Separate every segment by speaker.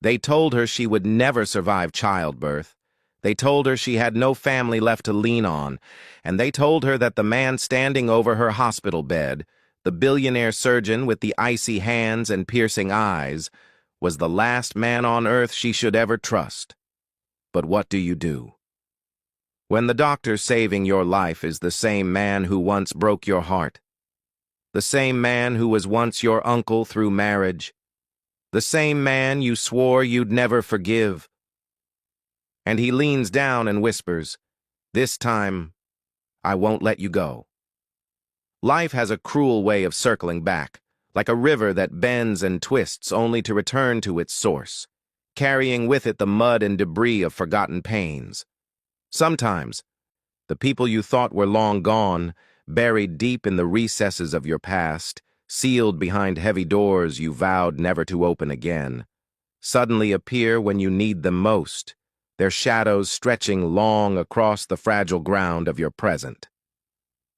Speaker 1: They told her she would never survive childbirth. They told her she had no family left to lean on, and they told her that the man standing over her hospital bed, the billionaire surgeon with the icy hands and piercing eyes, was the last man on earth she should ever trust. But what do you do? When the doctor saving your life is the same man who once broke your heart, the same man who was once your uncle through marriage, the same man you swore you'd never forgive. And he leans down and whispers, "This time, I won't let you go." Life has a cruel way of circling back, like a river that bends and twists only to return to its source, carrying with it the mud and debris of forgotten pains. Sometimes, the people you thought were long gone, buried deep in the recesses of your past, sealed behind heavy doors you vowed never to open again, suddenly appear when you need them most, their shadows stretching long across the fragile ground of your present.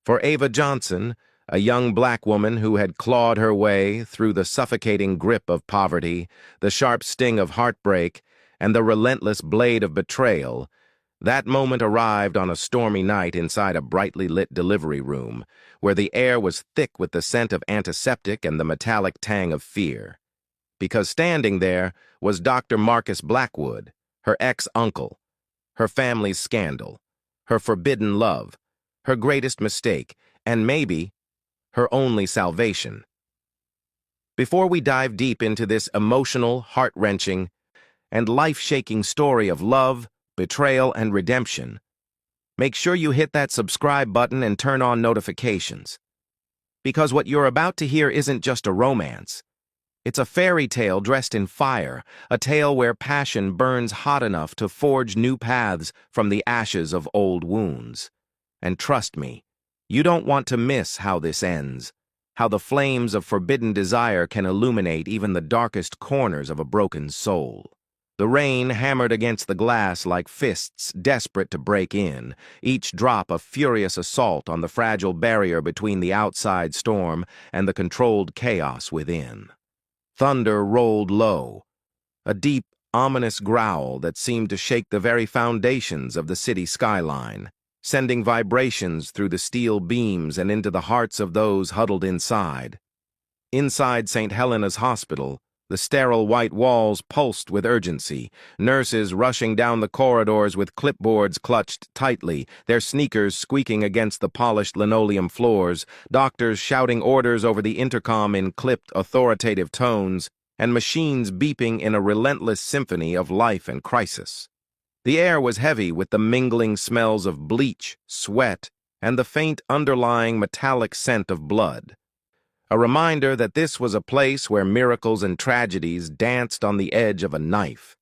Speaker 1: For Ava Johnson, a young black woman who had clawed her way through the suffocating grip of poverty, the sharp sting of heartbreak, and the relentless blade of betrayal, that moment arrived on a stormy night inside a brightly lit delivery room, where the air was thick with the scent of antiseptic and the metallic tang of fear. Because standing there was Dr. Marcus Blackwood, her ex-uncle, her family's scandal, her forbidden love, her greatest mistake, and maybe her only salvation. Before we dive deep into this emotional, heart-wrenching, and life-shaking story of love, betrayal, and redemption, make sure you hit that subscribe button and turn on notifications. Because what you're about to hear isn't just a romance. It's a fairy tale dressed in fire, a tale where passion burns hot enough to forge new paths from the ashes of old wounds. And trust me, you don't want to miss how this ends, how the flames of forbidden desire can illuminate even the darkest corners of a broken soul. The rain hammered against the glass like fists desperate to break in, each drop a furious assault on the fragile barrier between the outside storm and the controlled chaos within. Thunder rolled low, a deep, ominous growl that seemed to shake the very foundations of the city skyline, sending vibrations through the steel beams and into the hearts of those huddled inside. Inside St. Helena's Hospital, the sterile white walls pulsed with urgency, nurses rushing down the corridors with clipboards clutched tightly, their sneakers squeaking against the polished linoleum floors, doctors shouting orders over the intercom in clipped, authoritative tones, and machines beeping in a relentless symphony of life and crisis. The air was heavy with the mingling smells of bleach, sweat, and the faint underlying metallic scent of blood. A reminder that this was a place where miracles and tragedies danced on the edge of a knife.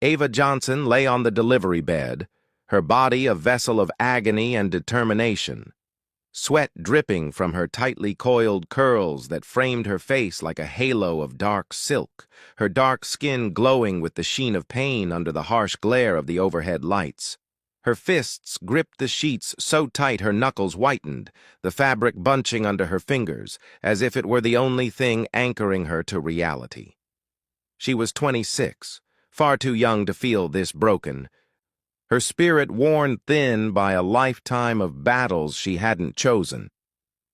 Speaker 1: Ava Johnson lay on the delivery bed, her body a vessel of agony and determination, sweat dripping from her tightly coiled curls that framed her face like a halo of dark silk, her dark skin glowing with the sheen of pain under the harsh glare of the overhead lights. Her fists gripped the sheets so tight her knuckles whitened, the fabric bunching under her fingers, as if it were the only thing anchoring her to reality. She was 26, far too young to feel this broken, her spirit worn thin by a lifetime of battles she hadn't chosen.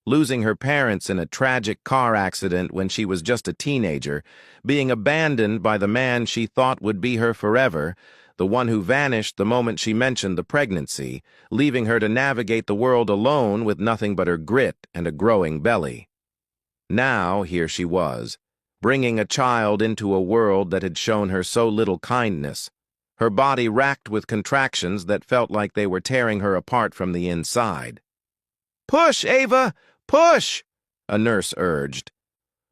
Speaker 1: Losing her parents in a tragic car accident when she was just a teenager, being abandoned by the man she thought would be her forever, the one who vanished the moment she mentioned the pregnancy, leaving her to navigate the world alone with nothing but her grit and a growing belly. Now, here she was, bringing a child into a world that had shown her so little kindness, her body racked with contractions that felt like they were tearing her apart from the inside. "Push, Ava! Push!" a nurse urged,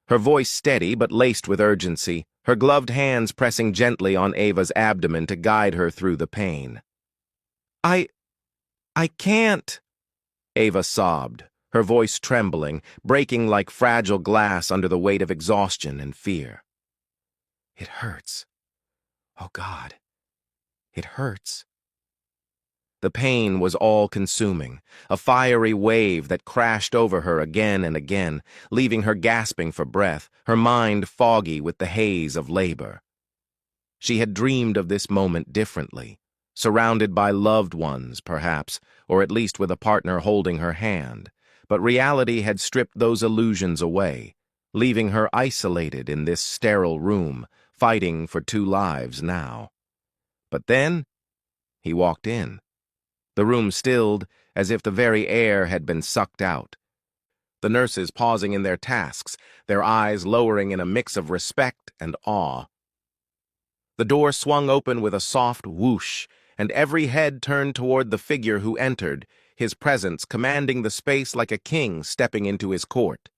Speaker 1: her voice steady but laced with urgency, her gloved hands pressing gently on Ava's abdomen to guide her through the pain. I can't," Ava sobbed, her voice trembling, breaking like fragile glass under the weight of exhaustion and fear. "It hurts. Oh, God. It hurts." The pain was all-consuming, a fiery wave that crashed over her again and again, leaving her gasping for breath, her mind foggy with the haze of labor. She had dreamed of this moment differently, surrounded by loved ones, perhaps, or at least with a partner holding her hand. But reality had stripped those illusions away, leaving her isolated in this sterile room, fighting for two lives now. But then, he walked in. The room stilled, as if the very air had been sucked out. The nurses pausing in their tasks, their eyes lowering in a mix of respect and awe. The door swung open with a soft whoosh, and every head turned toward the figure who entered, his presence commanding the space like a king stepping into his court.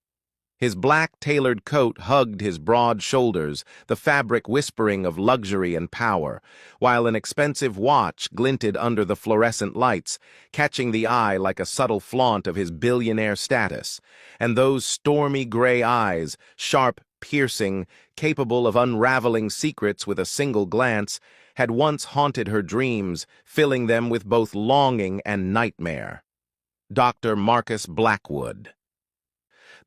Speaker 1: His black tailored coat hugged his broad shoulders, the fabric whispering of luxury and power, while an expensive watch glinted under the fluorescent lights, catching the eye like a subtle flaunt of his billionaire status. And those stormy gray eyes, sharp, piercing, capable of unraveling secrets with a single glance, had once haunted her dreams, filling them with both longing and nightmare. Dr. Marcus Blackwood.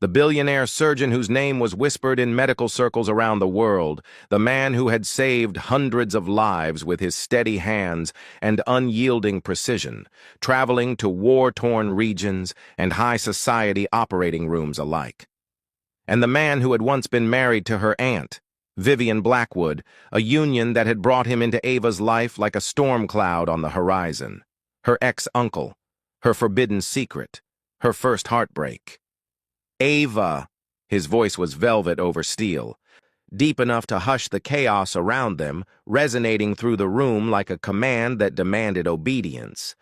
Speaker 1: The billionaire surgeon whose name was whispered in medical circles around the world, the man who had saved hundreds of lives with his steady hands and unyielding precision, traveling to war-torn regions and high society operating rooms alike. And the man who had once been married to her aunt, Vivian Blackwood, a union that had brought him into Ava's life like a storm cloud on the horizon. Her ex-uncle, her forbidden secret, her first heartbreak. Ava, his voice was velvet over steel, deep enough to hush the chaos around them, resonating through the room like a command that demanded obedience.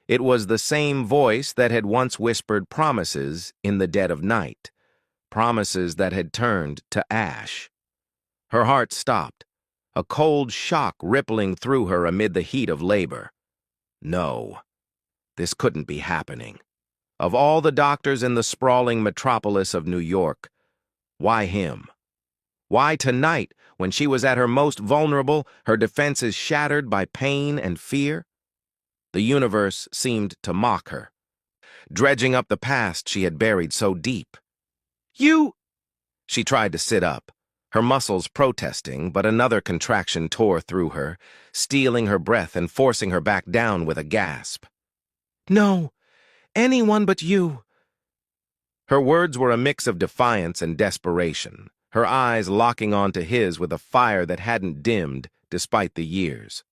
Speaker 1: It was the same voice that had once whispered promises in the dead of night, promises that had turned to ash. Her heart stopped, a cold shock rippling through her amid the heat of labor. No, this couldn't be happening. Of all the doctors in the sprawling metropolis of New York, why him? Why tonight, when she was at her most vulnerable, her defenses shattered by pain and fear? The universe seemed to mock her, dredging up the past she had buried so deep. You! She tried to sit up, her muscles protesting, but another contraction tore through her, stealing her breath and forcing her back down with a gasp. No! Anyone but you. Her words were a mix of defiance and desperation, her eyes locking onto his with a fire that hadn't dimmed despite the years.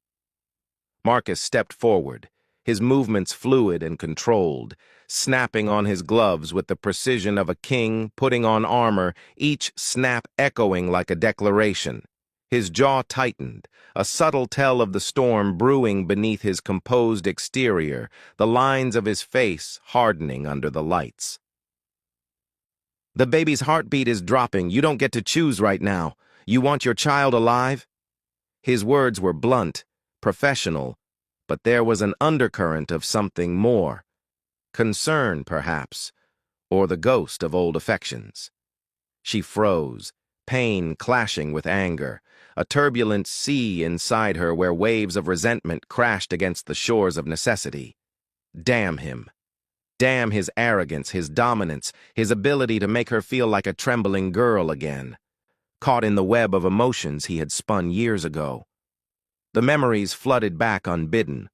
Speaker 1: Marcus stepped forward, his movements fluid and controlled, snapping on his gloves with the precision of a king putting on armor, each snap echoing like a declaration. His jaw tightened, a subtle tell of the storm brewing beneath his composed exterior, the lines of his face hardening under the lights. The baby's heartbeat is dropping. You don't get to choose right now. You want your child alive? His words were blunt, professional, but there was an undercurrent of something more. Concern, perhaps, or the ghost of old affections. She froze, pain clashing with anger, a turbulent sea inside her where waves of resentment crashed against the shores of necessity. Damn him. Damn his arrogance, his dominance, his ability to make her feel like a trembling girl again, caught in the web of emotions he had spun years ago. The memories flooded back unbidden,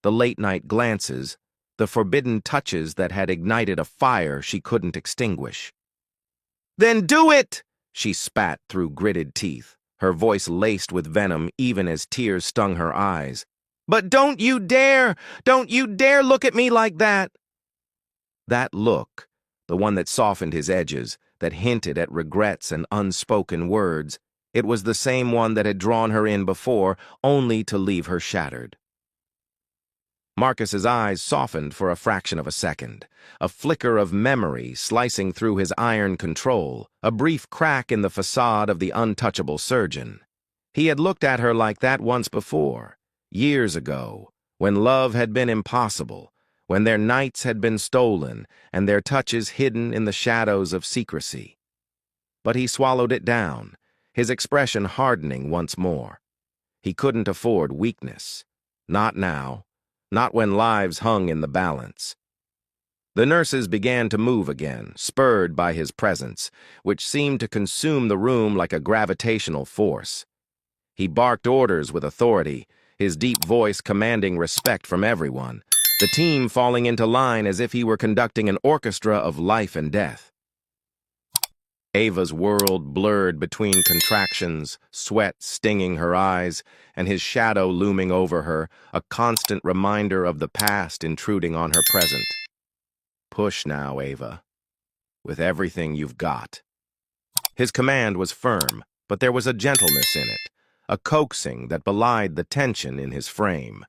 Speaker 1: the late-night glances, the forbidden touches that had ignited a fire she couldn't extinguish. "Then do it!" she spat through gritted teeth, her voice laced with venom even as tears stung her eyes. "But don't you dare! Don't you dare look at me like that!" That look, the one that softened his edges, that hinted at regrets and unspoken words, it was the same one that had drawn her in before, only to leave her shattered. Marcus's eyes softened for a fraction of a second, a flicker of memory slicing through his iron control, a brief crack in the facade of the untouchable surgeon. He had looked at her like that once before, years ago, when love had been impossible, when their nights had been stolen and their touches hidden in the shadows of secrecy. But he swallowed it down, his expression hardening once more. He couldn't afford weakness. Not now. Not when lives hung in the balance. The nurses began to move again, spurred by his presence, which seemed to consume the room like a gravitational force. He barked orders with authority, his deep voice commanding respect from everyone, the team falling into line as if he were conducting an orchestra of life and death. Ava's world blurred between contractions, sweat stinging her eyes, and his shadow looming over her, a constant reminder of the past intruding on her present. Push now, Ava, with everything you've got. His command was firm, but there was a gentleness in it, a coaxing that belied the tension in his frame.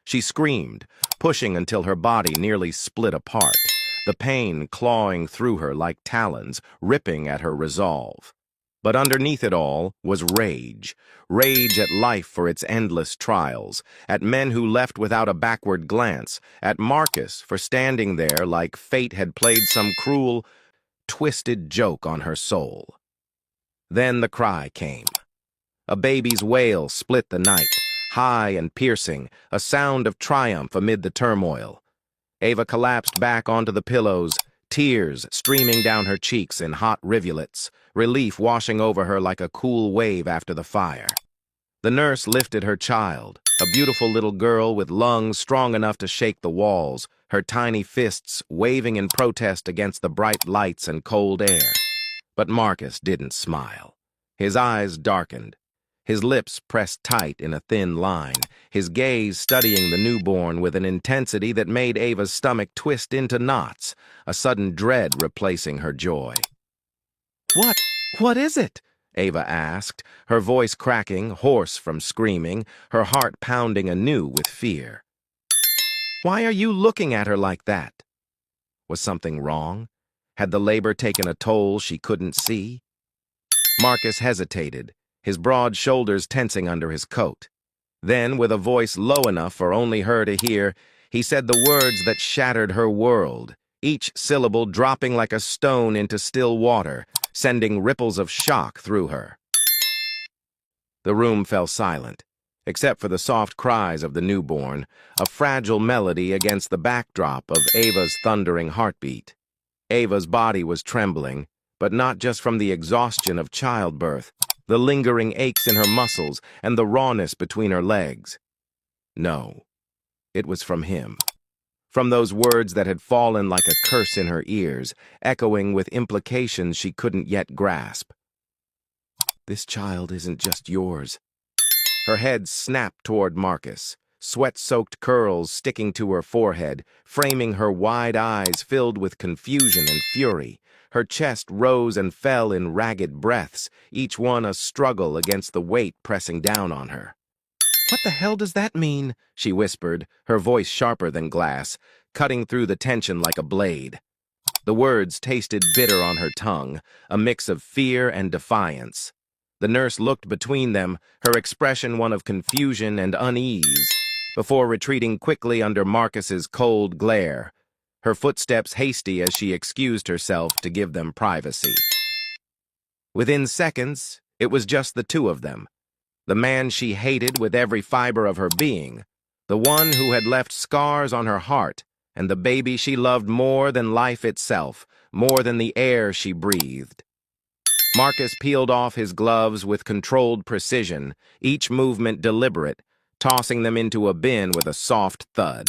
Speaker 1: She screamed, pushing until her body nearly split apart, the pain clawing through her like talons, ripping at her resolve. But underneath it all was rage, rage at life for its endless trials, at men who left without a backward glance, at Marcus for standing there like fate had played some cruel, twisted joke on her soul. Then the cry came. A baby's wail split the night, high and piercing, a sound of triumph amid the turmoil. Ava collapsed back onto the pillows, tears streaming down her cheeks in hot rivulets, relief washing over her like a cool wave after the fire. The nurse lifted her child, a beautiful little girl with lungs strong enough to shake the walls, her tiny fists waving in protest against the bright lights and cold air. But Marcus didn't smile. His eyes darkened, his lips pressed tight in a thin line, his gaze studying the newborn with an intensity that made Ava's stomach twist into knots, a sudden dread replacing her joy. What is it?" Ava asked, her voice cracking, hoarse from screaming, her heart pounding anew with fear. "Why are you looking at her like that?" Was something wrong? Had the labor taken a toll she couldn't see? Marcus hesitated, his broad shoulders tensing under his coat. Then, with a voice low enough for only her to hear, he said the words that shattered her world, each syllable dropping like a stone into still water, sending ripples of shock through her. The room fell silent, except for the soft cries of the newborn, a fragile melody against the backdrop of Ava's thundering heartbeat. Ava's body was trembling, but not just from the exhaustion of childbirth, the lingering aches in her muscles, and the rawness between her legs. No, it was from him. From those words that had fallen like a curse in her ears, echoing with implications she couldn't yet grasp. "This child isn't just yours." Her head snapped toward Marcus, sweat-soaked curls sticking to her forehead, framing her wide eyes filled with confusion and fury. Her chest rose and fell in ragged breaths, each one a struggle against the weight pressing down on her. "What the hell does that mean?" she whispered, her voice sharper than glass, cutting through the tension like a blade. The words tasted bitter on her tongue, a mix of fear and defiance. The nurse looked between them, her expression one of confusion and unease, before retreating quickly under Marcus's cold glare, her footsteps hasty as she excused herself to give them privacy. Within seconds, it was just the two of them. The man she hated with every fiber of her being, the one who had left scars on her heart, and the baby she loved more than life itself, more than the air she breathed. Marcus peeled off his gloves with controlled precision, each movement deliberate, tossing them into a bin with a soft thud.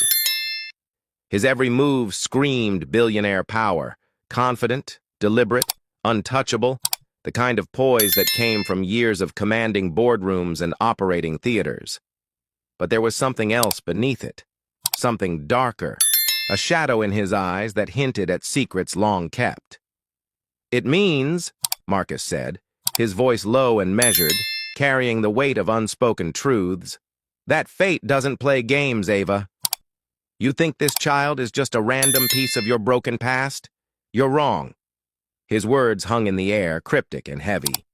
Speaker 1: His every move screamed billionaire power, confident, deliberate, untouchable, the kind of poise that came from years of commanding boardrooms and operating theaters. But there was something else beneath it, something darker, a shadow in his eyes that hinted at secrets long kept. "It means," Marcus said, his voice low and measured, carrying the weight of unspoken truths, "that fate doesn't play games, Ava. You think this child is just a random piece of your broken past? You're wrong." His words hung in the air, cryptic and heavy,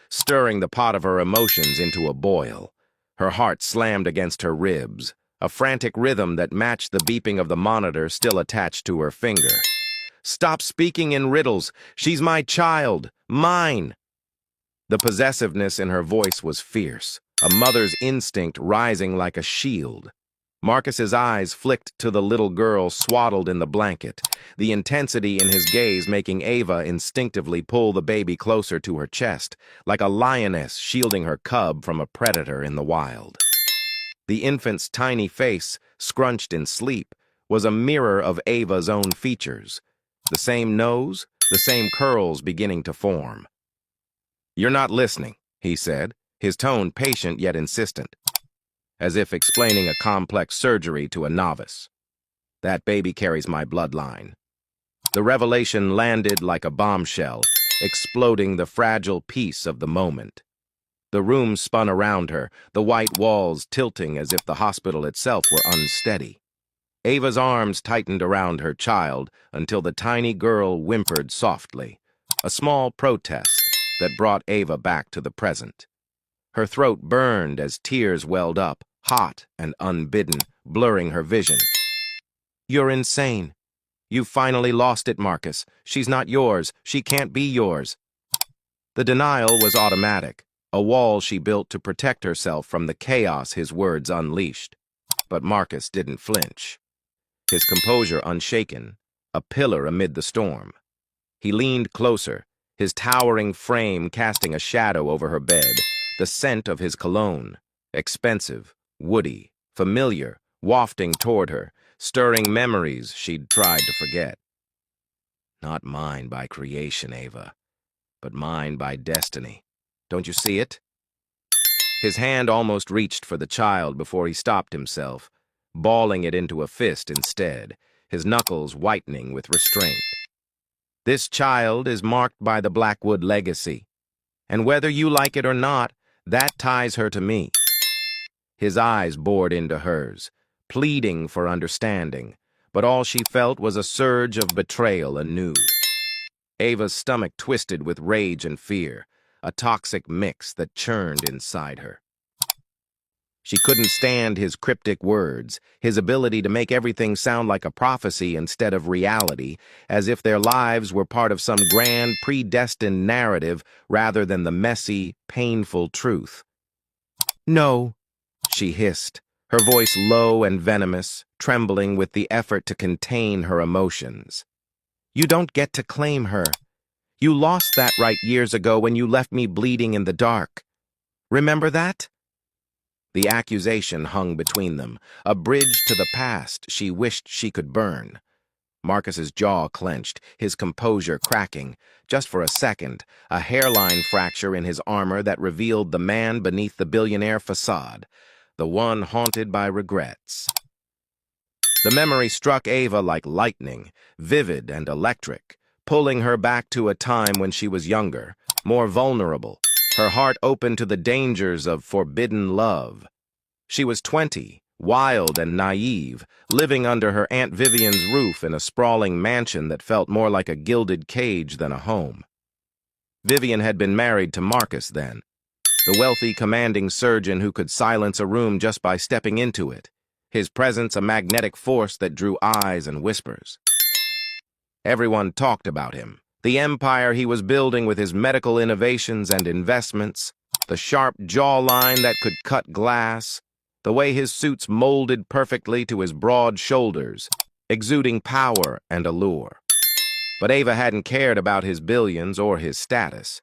Speaker 1: stirring the pot of her emotions into a boil. Her heart slammed against her ribs, a frantic rhythm that matched the beeping of the monitor still attached to her finger. "Stop speaking in riddles. She's my child. Mine." The possessiveness in her voice was fierce, a mother's instinct rising like a shield. Marcus's eyes flicked to the little girl swaddled in the blanket, the intensity in his gaze making Ava instinctively pull the baby closer to her chest, like a lioness shielding her cub from a predator in the wild. The infant's tiny face, scrunched in sleep, was a mirror of Ava's own features. The same nose, the same curls beginning to form. "You're not listening," he said, his tone patient yet insistent, as if explaining a complex surgery to a novice. "That baby carries my bloodline." The revelation landed like a bombshell, exploding the fragile peace of the moment. The room spun around her, the white walls tilting as if the hospital itself were unsteady. Ava's arms tightened around her child until the tiny girl whimpered softly, a small protest that brought Ava back to the present. Her throat burned as tears welled up, hot and unbidden, blurring her vision. "You're insane. You finally lost it, Marcus. She's not yours. She can't be yours." The denial was automatic, a wall she built to protect herself from the chaos his words unleashed. But Marcus didn't flinch. His composure unshaken, a pillar amid the storm. He leaned closer, his towering frame casting a shadow over her bed, the scent of his cologne, expensive, woody, familiar, wafting toward her, stirring memories she'd tried to forget. "Not mine by creation, Ava, but mine by destiny. Don't you see it?" His hand almost reached for the child before he stopped himself, balling it into a fist instead, his knuckles whitening with restraint. "This child is marked by the Blackwood legacy, and whether you like it or not, that ties her to me." His eyes bored into hers, pleading for understanding, but all she felt was a surge of betrayal anew. Ava's stomach twisted with rage and fear, a toxic mix that churned inside her. She couldn't stand his cryptic words, his ability to make everything sound like a prophecy instead of reality, as if their lives were part of some grand, predestined narrative rather than the messy, painful truth. "No," she hissed, her voice low and venomous, trembling with the effort to contain her emotions. "You don't get to claim her. You lost that right years ago when you left me bleeding in the dark. Remember that?" The accusation hung between them, a bridge to the past she wished she could burn. Marcus's jaw clenched, his composure cracking. Just for a second, a hairline fracture in his armor that revealed the man beneath the billionaire facade, the one haunted by regrets. The memory struck Ava like lightning, vivid and electric, pulling her back to a time when she was younger, more vulnerable, her heart open to the dangers of forbidden love. She was 20, wild and naive, living under her Aunt Vivian's roof in a sprawling mansion that felt more like a gilded cage than a home. Vivian had been married to Marcus then, the wealthy, commanding surgeon who could silence a room just by stepping into it, his presence a magnetic force that drew eyes and whispers. Everyone talked about him, the empire he was building with his medical innovations and investments, the sharp jawline that could cut glass, the way his suits molded perfectly to his broad shoulders, exuding power and allure. But Ava hadn't cared about his billions or his status.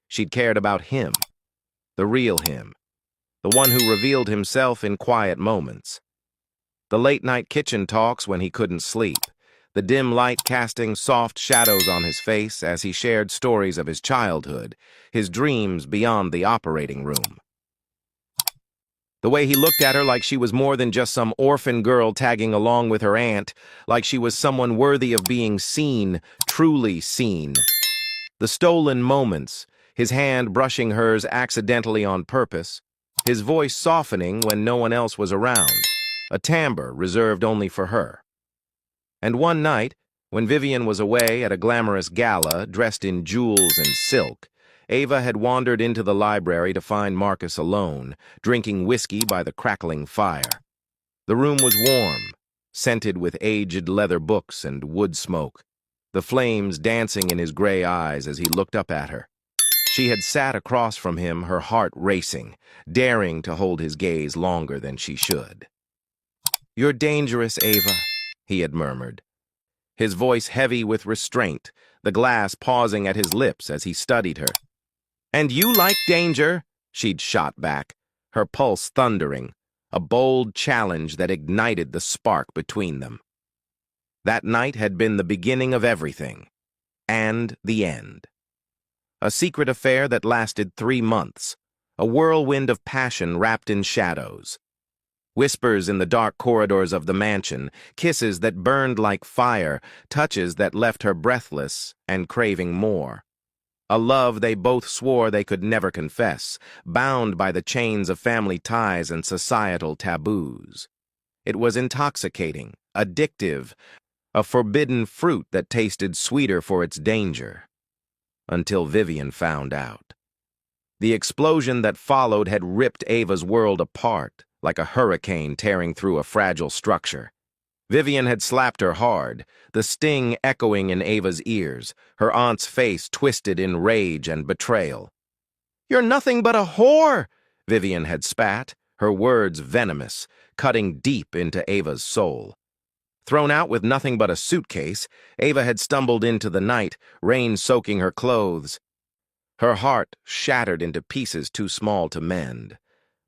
Speaker 1: She'd cared about him, the real him, the one who revealed himself in quiet moments. The late-night kitchen talks when he couldn't sleep, the dim light casting soft shadows on his face as he shared stories of his childhood, his dreams beyond the operating room. The way he looked at her like she was more than just some orphan girl tagging along with her aunt, like she was someone worthy of being seen, truly seen. The stolen moments, his hand brushing hers accidentally on purpose, his voice softening when no one else was around, a timbre reserved only for her. And one night, when Vivian was away at a glamorous gala dressed in jewels and silk, Ava had wandered into the library to find Marcus alone, drinking whiskey by the crackling fire. The room was warm, scented with aged leather books and wood smoke, the flames dancing in his gray eyes as he looked up at her. She had sat across from him, her heart racing, daring to hold his gaze longer than she should. "You're dangerous, Ava," he had murmured, his voice heavy with restraint, the glass pausing at his lips as he studied her. "And you like danger," she'd shot back, her pulse thundering, a bold challenge that ignited the spark between them. That night had been the beginning of everything, and the end. A secret affair that lasted 3 months, a whirlwind of passion wrapped in shadows. Whispers in the dark corridors of the mansion, kisses that burned like fire, touches that left her breathless and craving more. A love they both swore they could never confess, bound by the chains of family ties and societal taboos. It was intoxicating, addictive, a forbidden fruit that tasted sweeter for its danger. Until Vivian found out. The explosion that followed had ripped Ava's world apart, like a hurricane tearing through a fragile structure. Vivian had slapped her hard, the sting echoing in Ava's ears, her aunt's face twisted in rage and betrayal. "You're nothing but a whore," Vivian had spat, her words venomous, cutting deep into Ava's soul. Thrown out with nothing but a suitcase, Ava had stumbled into the night, rain soaking her clothes. Her heart shattered into pieces too small to mend.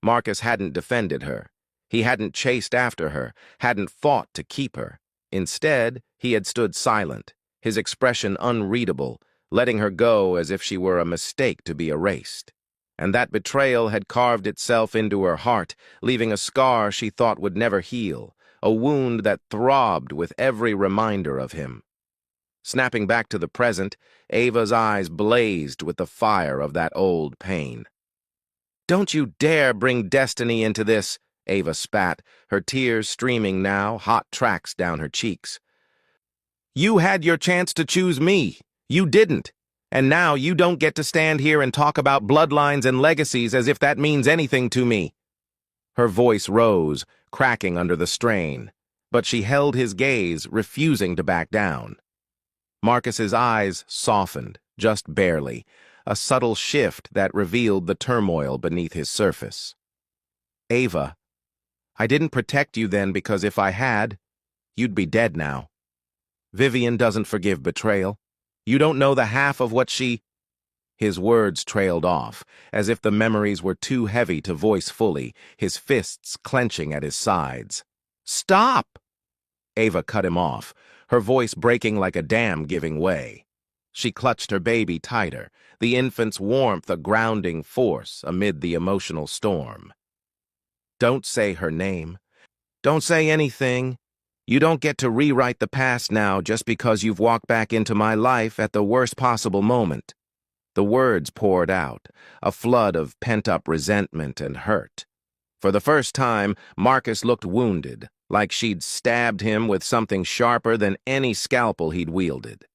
Speaker 1: Marcus hadn't defended her. He hadn't chased after her, hadn't fought to keep her. Instead, he had stood silent, his expression unreadable, letting her go as if she were a mistake to be erased. And that betrayal had carved itself into her heart, leaving a scar she thought would never heal, a wound that throbbed with every reminder of him. Snapping back to the present, Ava's eyes blazed with the fire of that old pain. "Don't you dare bring destiny into this," Ava spat, her tears streaming now, hot tracks down her cheeks. "You had your chance to choose me. You didn't. And now you don't get to stand here and talk about bloodlines and legacies as if that means anything to me." Her voice rose, cracking under the strain, but she held his gaze, refusing to back down. Marcus's eyes softened, just barely, a subtle shift that revealed the turmoil beneath his surface. "Ava, I didn't protect you then because if I had, you'd be dead now. Vivian doesn't forgive betrayal. You don't know the half of what she—" His words trailed off, as if the memories were too heavy to voice fully, his fists clenching at his sides. "Stop!" Ava cut him off, her voice breaking like a dam giving way. She clutched her baby tighter, the infant's warmth a grounding force amid the emotional storm. "Don't say her name. Don't say anything. You don't get to rewrite the past now just because you've walked back into my life at the worst possible moment." The words poured out, a flood of pent-up resentment and hurt. For the first time, Marcus looked wounded, like she'd stabbed him with something sharper than any scalpel he'd wielded.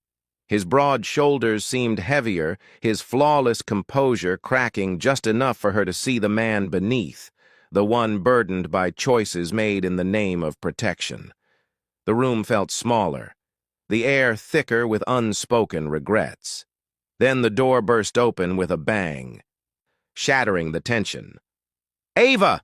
Speaker 1: His broad shoulders seemed heavier, his flawless composure cracking just enough for her to see the man beneath, the one burdened by choices made in the name of protection. The room felt smaller, the air thicker with unspoken regrets. Then the door burst open with a bang, shattering the tension. "Ava!"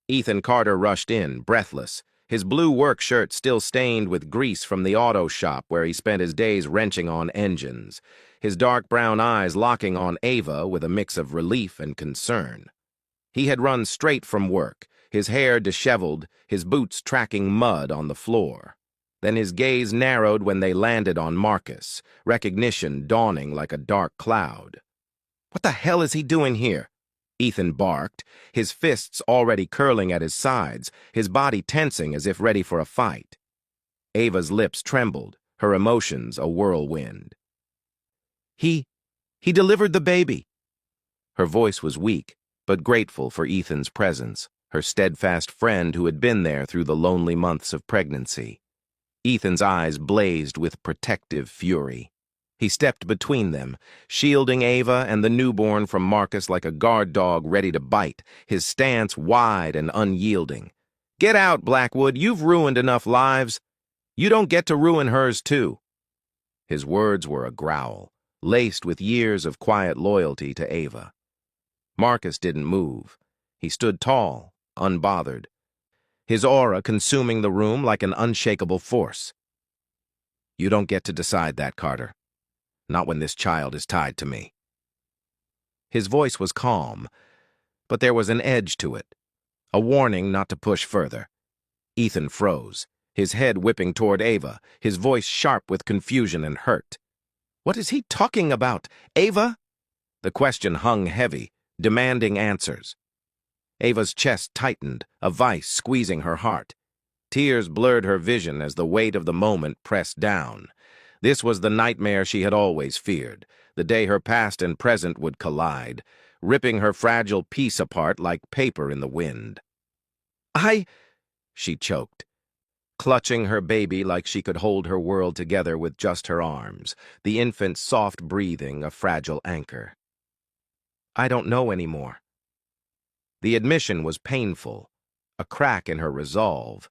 Speaker 1: Ethan Carter rushed in, breathless, his blue work shirt still stained with grease from the auto shop where he spent his days wrenching on engines, his dark brown eyes locking on Ava with a mix of relief and concern. He had run straight from work, his hair disheveled, his boots tracking mud on the floor. Then his gaze narrowed when they landed on Marcus, recognition dawning like a dark cloud. "What the hell is he doing here?" Ethan barked, his fists already curling at his sides, his body tensing as if ready for a fight. Ava's lips trembled, her emotions a whirlwind. He delivered the baby." Her voice was weak, but grateful for Ethan's presence, her steadfast friend who had been there through the lonely months of pregnancy. Ethan's eyes blazed with protective fury. He stepped between them, shielding Ava and the newborn from Marcus like a guard dog ready to bite, his stance wide and unyielding. "Get out, Blackwood, you've ruined enough lives. You don't get to ruin hers too." His words were a growl, laced with years of quiet loyalty to Ava. Marcus didn't move. He stood tall, unbothered. his aura consuming the room like an unshakable force. "You don't get to decide that, Carter. Not when this child is tied to me." His voice was calm, but there was an edge to it, a warning not to push further. Ethan froze, his head whipping toward Ava, his voice sharp with confusion and hurt. "What is he talking about? Ava?" The question hung heavy, demanding answers. Ava's chest tightened, a vice squeezing her heart. Tears blurred her vision as the weight of the moment pressed down. This was the nightmare she had always feared, the day her past and present would collide, ripping her fragile peace apart like paper in the wind. She choked, clutching her baby like she could hold her world together with just her arms, the infant's soft breathing a fragile anchor. "I don't know anymore." The admission was painful, a crack in her resolve.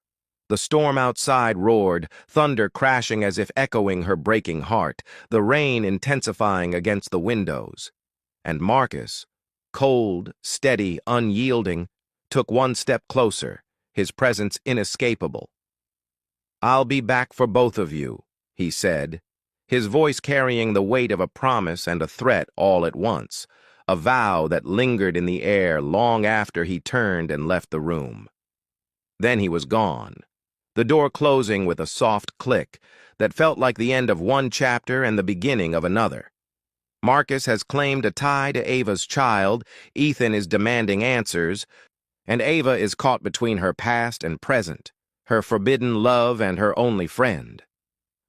Speaker 1: The storm outside roared, thunder crashing as if echoing her breaking heart, the rain intensifying against the windows. And Marcus, cold, steady, unyielding, took one step closer, his presence inescapable. "I'll be back for both of you," he said, his voice carrying the weight of a promise and a threat all at once, a vow that lingered in the air long after he turned and left the room. Then he was gone, the door closing with a soft click that felt like the end of one chapter and the beginning of another. Marcus has claimed a tie to Ava's child, Ethan is demanding answers, and Ava is caught between her past and present, her forbidden love and her only friend.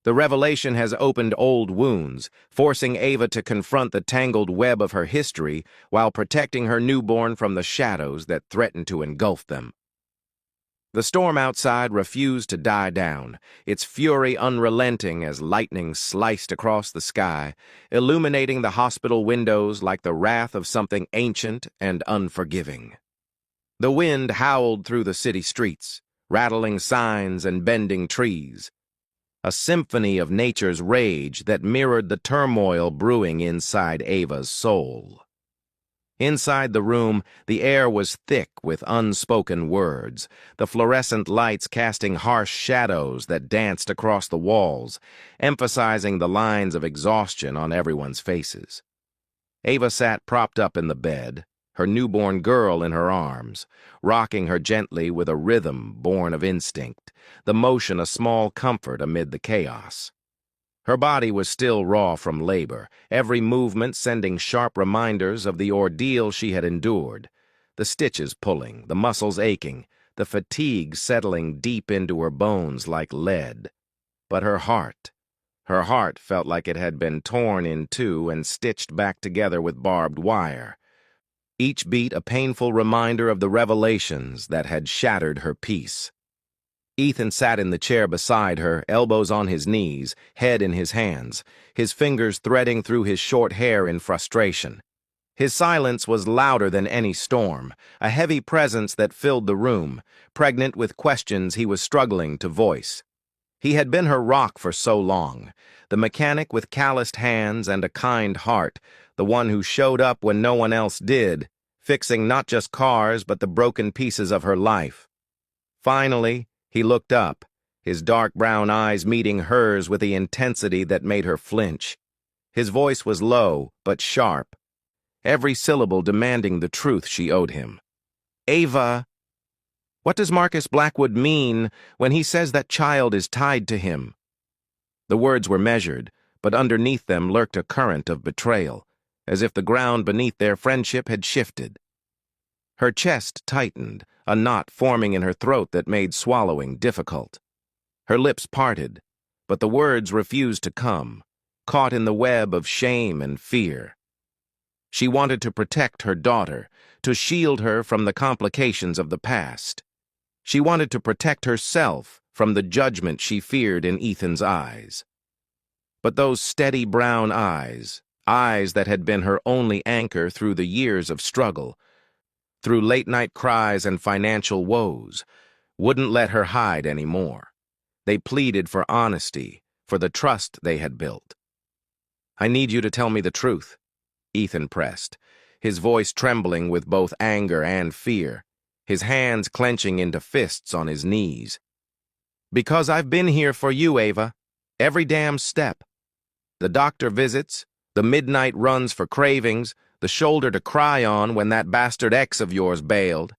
Speaker 1: The revelation has opened old wounds, forcing Ava to confront the tangled web of her history while protecting her newborn from the shadows that threaten to engulf them. The storm outside refused to die down, its fury unrelenting as lightning sliced across the sky, illuminating the hospital windows like the wrath of something ancient and unforgiving. The wind howled through the city streets, rattling signs and bending trees, a symphony of nature's rage that mirrored the turmoil brewing inside Ava's soul. Inside the room, the air was thick with unspoken words, the fluorescent lights casting harsh shadows that danced across the walls, emphasizing the lines of exhaustion on everyone's faces. Ava sat propped up in the bed, her newborn girl in her arms, rocking her gently with a rhythm born of instinct, the motion a small comfort amid the chaos. Her body was still raw from labor, every movement sending sharp reminders of the ordeal she had endured, the stitches pulling, the muscles aching, the fatigue settling deep into her bones like lead. But her heart felt like it had been torn in two and stitched back together with barbed wire, each beat a painful reminder of the revelations that had shattered her peace. Ethan sat in the chair beside her, elbows on his knees, head in his hands, his fingers threading through his short hair in frustration. His silence was louder than any storm, a heavy presence that filled the room, pregnant with questions he was struggling to voice. He had been her rock for so long, the mechanic with calloused hands and a kind heart, the one who showed up when no one else did, fixing not just cars but the broken pieces of her life. Finally, he looked up, his dark brown eyes meeting hers with the intensity that made her flinch. His voice was low but sharp, every syllable demanding the truth she owed him. "Ava, what does Marcus Blackwood mean when he says that child is tied to him?" The words were measured, but underneath them lurked a current of betrayal, as if the ground beneath their friendship had shifted. Her chest tightened, a knot forming in her throat that made swallowing difficult. Her lips parted, but the words refused to come, caught in the web of shame and fear. She wanted to protect her daughter, to shield her from the complications of the past. She wanted to protect herself from the judgment she feared in Ethan's eyes. But those steady brown eyes that had been her only anchor through the years of struggle, through late-night cries and financial woes, wouldn't let her hide anymore. They pleaded for honesty, for the trust they had built. "I need you to tell me the truth," Ethan pressed, his voice trembling with both anger and fear, his hands clenching into fists on his knees. "Because I've been here for you, Ava. Every damn step. The doctor visits, the midnight runs for cravings, the shoulder to cry on when that bastard ex of yours bailed.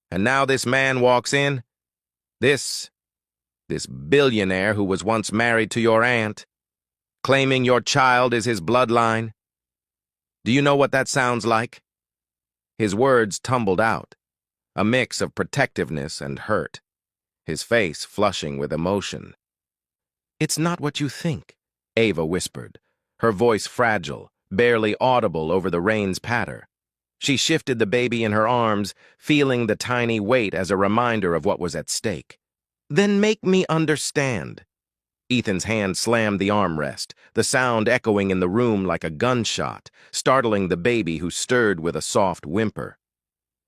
Speaker 1: And now this man walks in. This billionaire who was once married to your aunt, claiming your child is his bloodline. Do you know what that sounds like?" His words tumbled out, a mix of protectiveness and hurt, his face flushing with emotion. "It's not what you think," Ava whispered, her voice fragile, barely audible over the rain's patter. She shifted the baby in her arms, feeling the tiny weight as a reminder of what was at stake. "Then make me understand." Ethan's hand slammed the armrest, the sound echoing in the room like a gunshot, startling the baby who stirred with a soft whimper.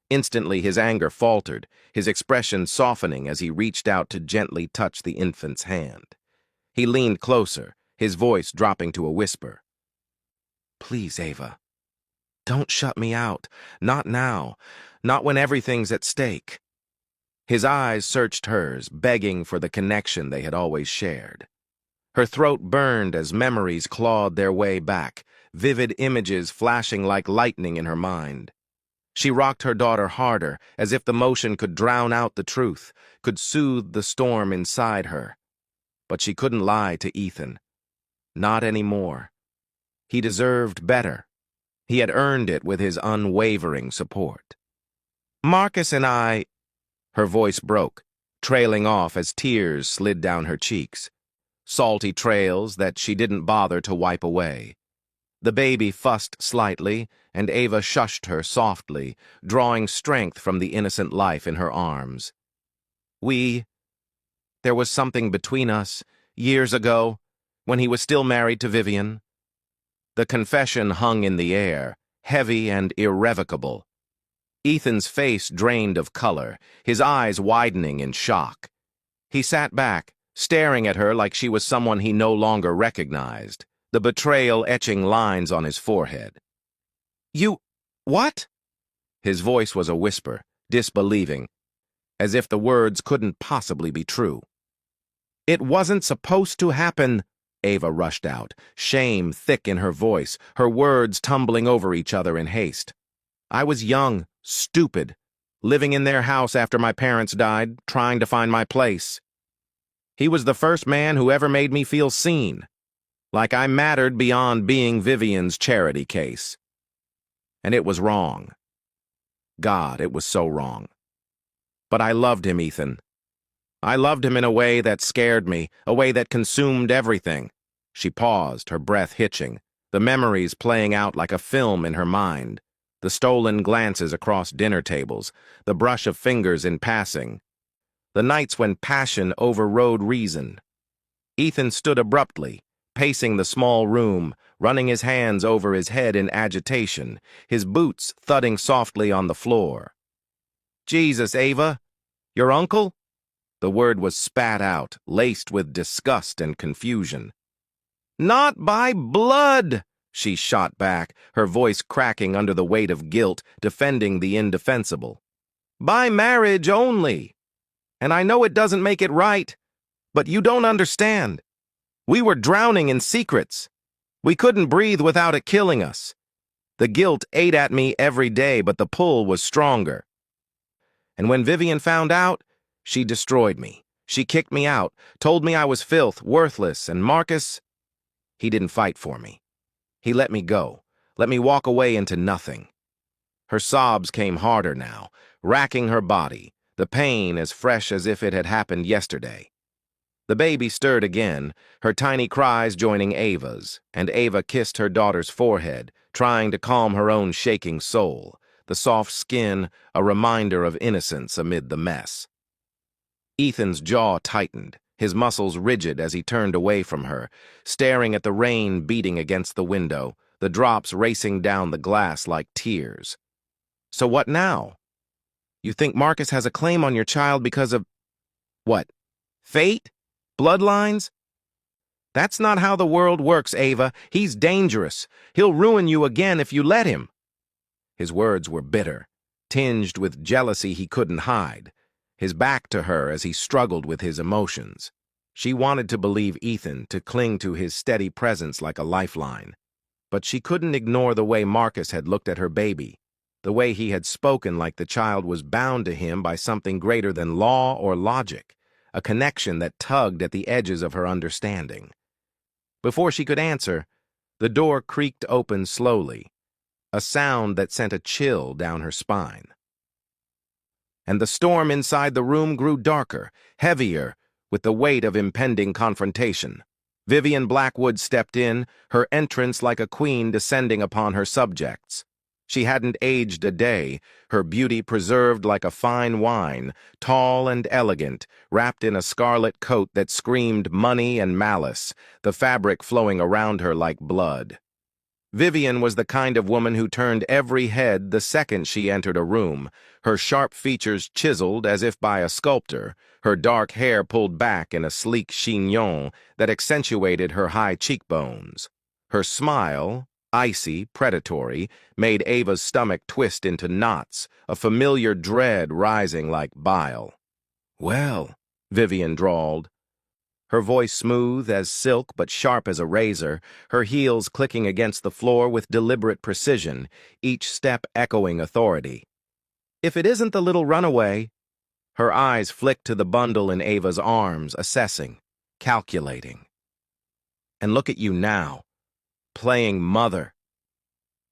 Speaker 1: Instantly his anger faltered, his expression softening as he reached out to gently touch the infant's hand. He leaned closer, his voice dropping to a whisper. "Please, Ava, don't shut me out. Not now. Not when everything's at stake." His eyes searched hers, begging for the connection they had always shared. Her throat burned as memories clawed their way back, vivid images flashing like lightning in her mind. She rocked her daughter harder, as if the motion could drown out the truth, could soothe the storm inside her. But she couldn't lie to Ethan. Not anymore. He deserved better. He had earned it with his unwavering support. "Marcus and I—" Her voice broke, trailing off as tears slid down her cheeks. Salty trails that she didn't bother to wipe away. The baby fussed slightly, and Ava shushed her softly, drawing strength from the innocent life in her arms. There was something between us, years ago, when he was still married to Vivian." The confession hung in the air, heavy and irrevocable. Ethan's face drained of color, his eyes widening in shock. He sat back, staring at her like she was someone he no longer recognized, the betrayal etching lines on his forehead. What?" His voice was a whisper, disbelieving, as if the words couldn't possibly be true. "It wasn't supposed to happen," Ava rushed out, shame thick in her voice, her words tumbling over each other in haste. "I was young, stupid, living in their house after my parents died, trying to find my place. He was the first man who ever made me feel seen, like I mattered beyond being Vivian's charity case. And it was wrong. God, it was so wrong. But I loved him, Ethan. I loved him in a way that scared me, a way that consumed everything." She paused, her breath hitching, the memories playing out like a film in her mind. The stolen glances across dinner tables, the brush of fingers in passing. The nights when passion overrode reason. Ethan stood abruptly, pacing the small room, running his hands over his head in agitation, his boots thudding softly on the floor. "Jesus, Ava, your uncle?" The word was spat out, laced with disgust and confusion. "Not by blood!" she shot back, her voice cracking under the weight of guilt, defending the indefensible. "By marriage only. And I know it doesn't make it right, but you don't understand. We were drowning in secrets. We couldn't breathe without it killing us. The guilt ate at me every day, but the pull was stronger. And when Vivian found out, she destroyed me. She kicked me out, told me I was filth, worthless, and Marcus, he didn't fight for me. He let me go, let me walk away into nothing." Her sobs came harder now, racking her body, the pain as fresh as if it had happened yesterday. The baby stirred again, her tiny cries joining Ava's, and Ava kissed her daughter's forehead, trying to calm her own shaking soul, the soft skin a reminder of innocence amid the mess. Ethan's jaw tightened, his muscles rigid as he turned away from her, staring at the rain beating against the window, the drops racing down the glass like tears. "So what now? You think Marcus has a claim on your child because of, what, fate? Bloodlines? That's not how the world works, Ava. He's dangerous. He'll ruin you again if you let him." His words were bitter, tinged with jealousy he couldn't hide, his back to her as he struggled with his emotions. She wanted to believe Ethan, to cling to his steady presence like a lifeline. But she couldn't ignore the way Marcus had looked at her baby, the way he had spoken like the child was bound to him by something greater than law or logic, a connection that tugged at the edges of her understanding. Before she could answer, the door creaked open slowly, a sound that sent a chill down her spine. And the storm inside the room grew darker, heavier, with the weight of impending confrontation. Vivian Blackwood stepped in, her entrance like a queen descending upon her subjects. She hadn't aged a day, her beauty preserved like a fine wine, tall and elegant, wrapped in a scarlet coat that screamed money and malice, the fabric flowing around her like blood. Vivian was the kind of woman who turned every head the second she entered a room, her sharp features chiseled as if by a sculptor, her dark hair pulled back in a sleek chignon that accentuated her high cheekbones. Her smile, icy, predatory, made Ava's stomach twist into knots, a familiar dread rising like bile. "Well," Vivian drawled, her voice smooth as silk but sharp as a razor, her heels clicking against the floor with deliberate precision, each step echoing authority. "If it isn't the little runaway—" Her eyes flicked to the bundle in Ava's arms, assessing, calculating. "And look at you now, playing mother."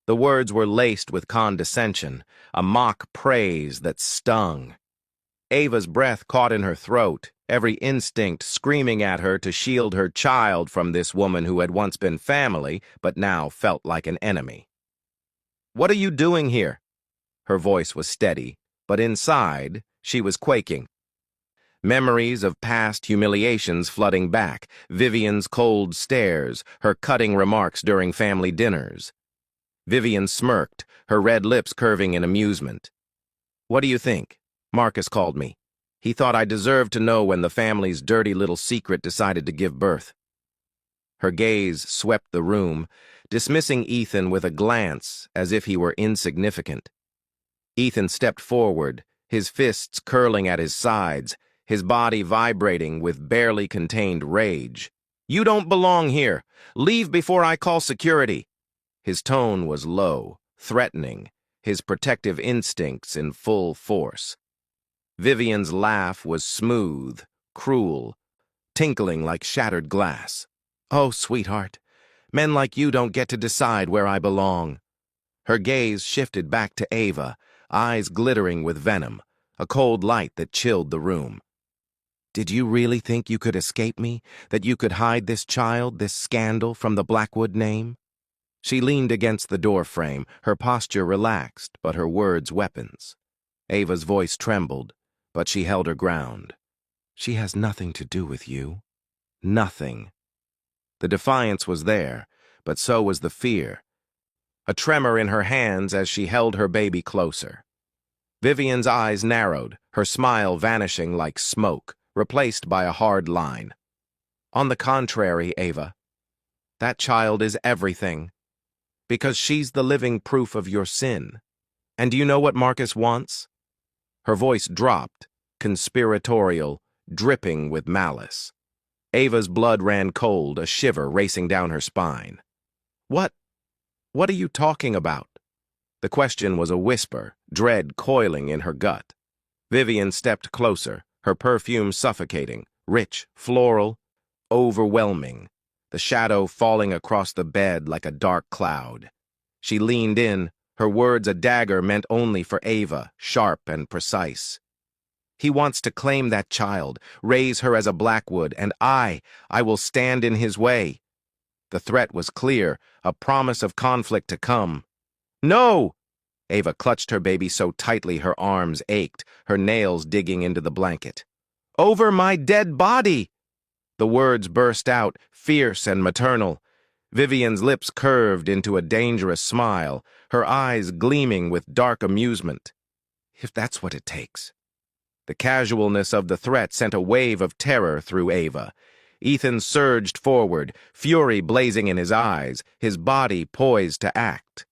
Speaker 1: The words were laced with condescension, a mock praise that stung. Ava's breath caught in her throat, every instinct screaming at her to shield her child from this woman who had once been family, but now felt like an enemy. "What are you doing here?" Her voice was steady, but inside, she was quaking. Memories of past humiliations flooding back, Vivian's cold stares, her cutting remarks during family dinners. Vivian smirked, her red lips curving in amusement. "What do you think? Marcus called me. He thought I deserved to know when the family's dirty little secret decided to give birth." Her gaze swept the room, dismissing Ethan with a glance as if he were insignificant. Ethan stepped forward, his fists curling at his sides, his body vibrating with barely contained rage. "You don't belong here. Leave before I call security." His tone was low, threatening, his protective instincts in full force. Vivian's laugh was smooth, cruel, tinkling like shattered glass. "Oh, sweetheart, men like you don't get to decide where I belong." Her gaze shifted back to Ava, eyes glittering with venom, a cold light that chilled the room. "Did you really think you could escape me, that you could hide this child, this scandal, from the Blackwood name?" She leaned against the door frame, her posture relaxed, but her words weapons. Ava's voice trembled, but she held her ground. "She has nothing to do with you. Nothing." The defiance was there, but so was the fear. A tremor in her hands as she held her baby closer. Vivian's eyes narrowed, her smile vanishing like smoke, replaced by a hard line. "On the contrary, Ava, that child is everything, because she's the living proof of your sin. And do you know what Marcus wants?" Her voice dropped, conspiratorial, dripping with malice. Ava's blood ran cold, a shiver racing down her spine. What are you talking about?" The question was a whisper, dread coiling in her gut. Vivian stepped closer, her perfume suffocating, rich, floral, overwhelming, the shadow falling across the bed like a dark cloud. She leaned in, her words a dagger meant only for Ava, sharp and precise. "He wants to claim that child, raise her as a Blackwood, and I will stand in his way." The threat was clear, a promise of conflict to come. "No!" Ava clutched her baby so tightly her arms ached, her nails digging into the blanket. "Over my dead body!" The words burst out, fierce and maternal. Vivian's lips curved into a dangerous smile, her eyes gleaming with dark amusement. "If that's what it takes." The casualness of the threat sent a wave of terror through Ava. Ethan surged forward, fury blazing in his eyes, his body poised to act.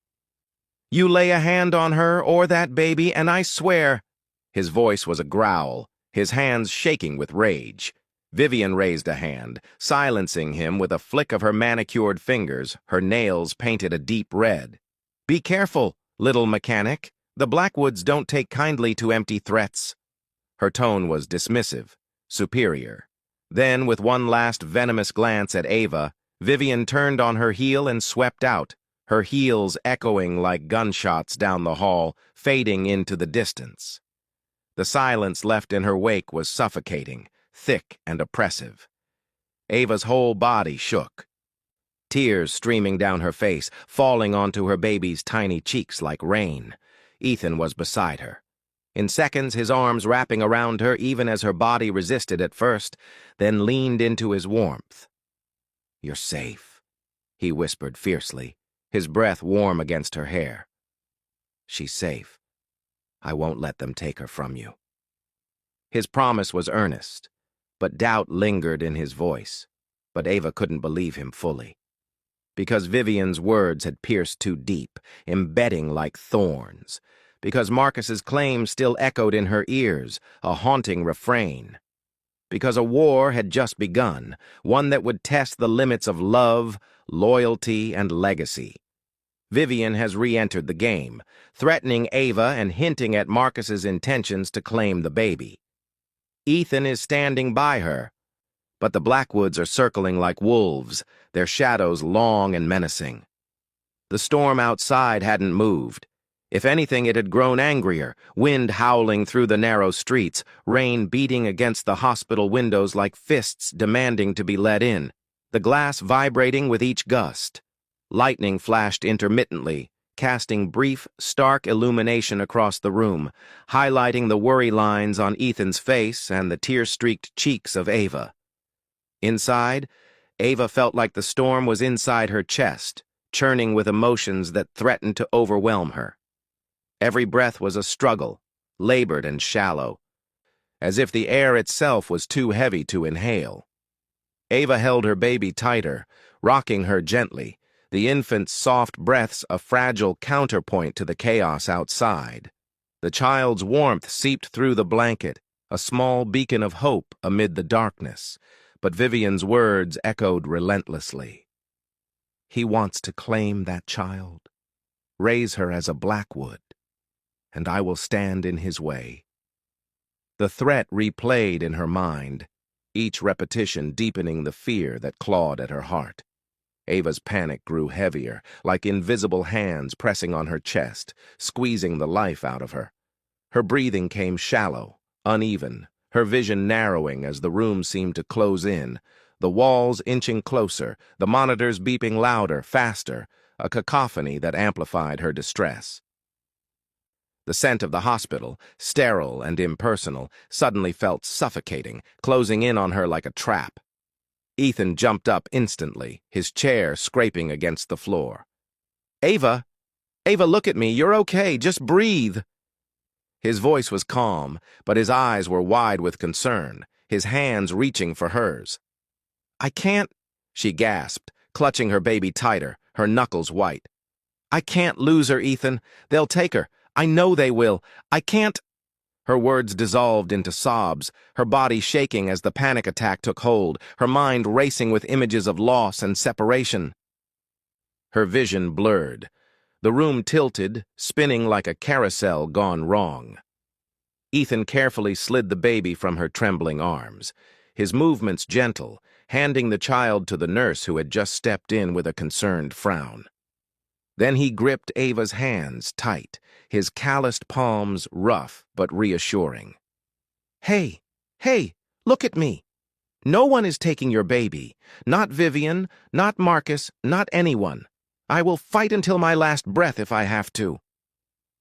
Speaker 1: You lay a hand on her or that baby, and I swear—" His voice was a growl, his hands shaking with rage. Vivian raised a hand, silencing him with a flick of her manicured fingers, her nails painted a deep red. "Be careful, little mechanic. The Blackwoods don't take kindly to empty threats." Her tone was dismissive, superior. Then, with one last venomous glance at Ava, Vivian turned on her heel and swept out, her heels echoing like gunshots down the hall, fading into the distance. The silence left in her wake was suffocating, thick and oppressive. Ava's whole body shook, tears streaming down her face, falling onto her baby's tiny cheeks like rain. Ethan was beside her. In seconds, his arms wrapping around her even as her body resisted at first, then leaned into his warmth. "You're safe," he whispered fiercely, his breath warm against her hair. "She's safe. I won't let them take her from you." His promise was earnest, but doubt lingered in his voice. But Ava couldn't believe him fully. Because Vivian's words had pierced too deep, embedding like thorns. Because Marcus's claim still echoed in her ears, a haunting refrain. Because a war had just begun, one that would test the limits of love, loyalty, and legacy. Vivian has re-entered the game, threatening Ava and hinting at Marcus's intentions to claim the baby. Ethan is standing by her, but the Blackwoods are circling like wolves, their shadows long and menacing. The storm outside hadn't moved. If anything, it had grown angrier, wind howling through the narrow streets, rain beating against the hospital windows like fists demanding to be let in, the glass vibrating with each gust. Lightning flashed intermittently, casting brief, stark illumination across the room, highlighting the worry lines on Ethan's face and the tear-streaked cheeks of Ava. Inside, Ava felt like the storm was inside her chest, churning with emotions that threatened to overwhelm her. Every breath was a struggle, labored and shallow, as if the air itself was too heavy to inhale. Ava held her baby tighter, rocking her gently, the infant's soft breaths a fragile counterpoint to the chaos outside. The child's warmth seeped through the blanket, a small beacon of hope amid the darkness, but Vivian's words echoed relentlessly. "He wants to claim that child, raise her as a Blackwood, and I will stand in his way." The threat replayed in her mind, each repetition deepening the fear that clawed at her heart. Ava's panic grew heavier, like invisible hands pressing on her chest, squeezing the life out of her. Her breathing came shallow, uneven, her vision narrowing as the room seemed to close in, the walls inching closer, the monitors beeping louder, faster, a cacophony that amplified her distress. The scent of the hospital, sterile and impersonal, suddenly felt suffocating, closing in on her like a trap. Ethan jumped up instantly, his chair scraping against the floor. "Ava! Ava, look at me. You're okay. Just breathe." His voice was calm, but his eyes were wide with concern, his hands reaching for hers. "I can't," she gasped, clutching her baby tighter, her knuckles white. "I can't lose her, Ethan. They'll take her. I know they will. I can't—" Her words dissolved into sobs, her body shaking as the panic attack took hold, her mind racing with images of loss and separation. Her vision blurred. The room tilted, spinning like a carousel gone wrong. Ethan carefully slid the baby from her trembling arms, his movements gentle, handing the child to the nurse who had just stepped in with a concerned frown. Then he gripped Ava's hands tight, his calloused palms rough but reassuring. Hey, look at me. No one is taking your baby. Not Vivian, not Marcus, not anyone. I will fight until my last breath if I have to."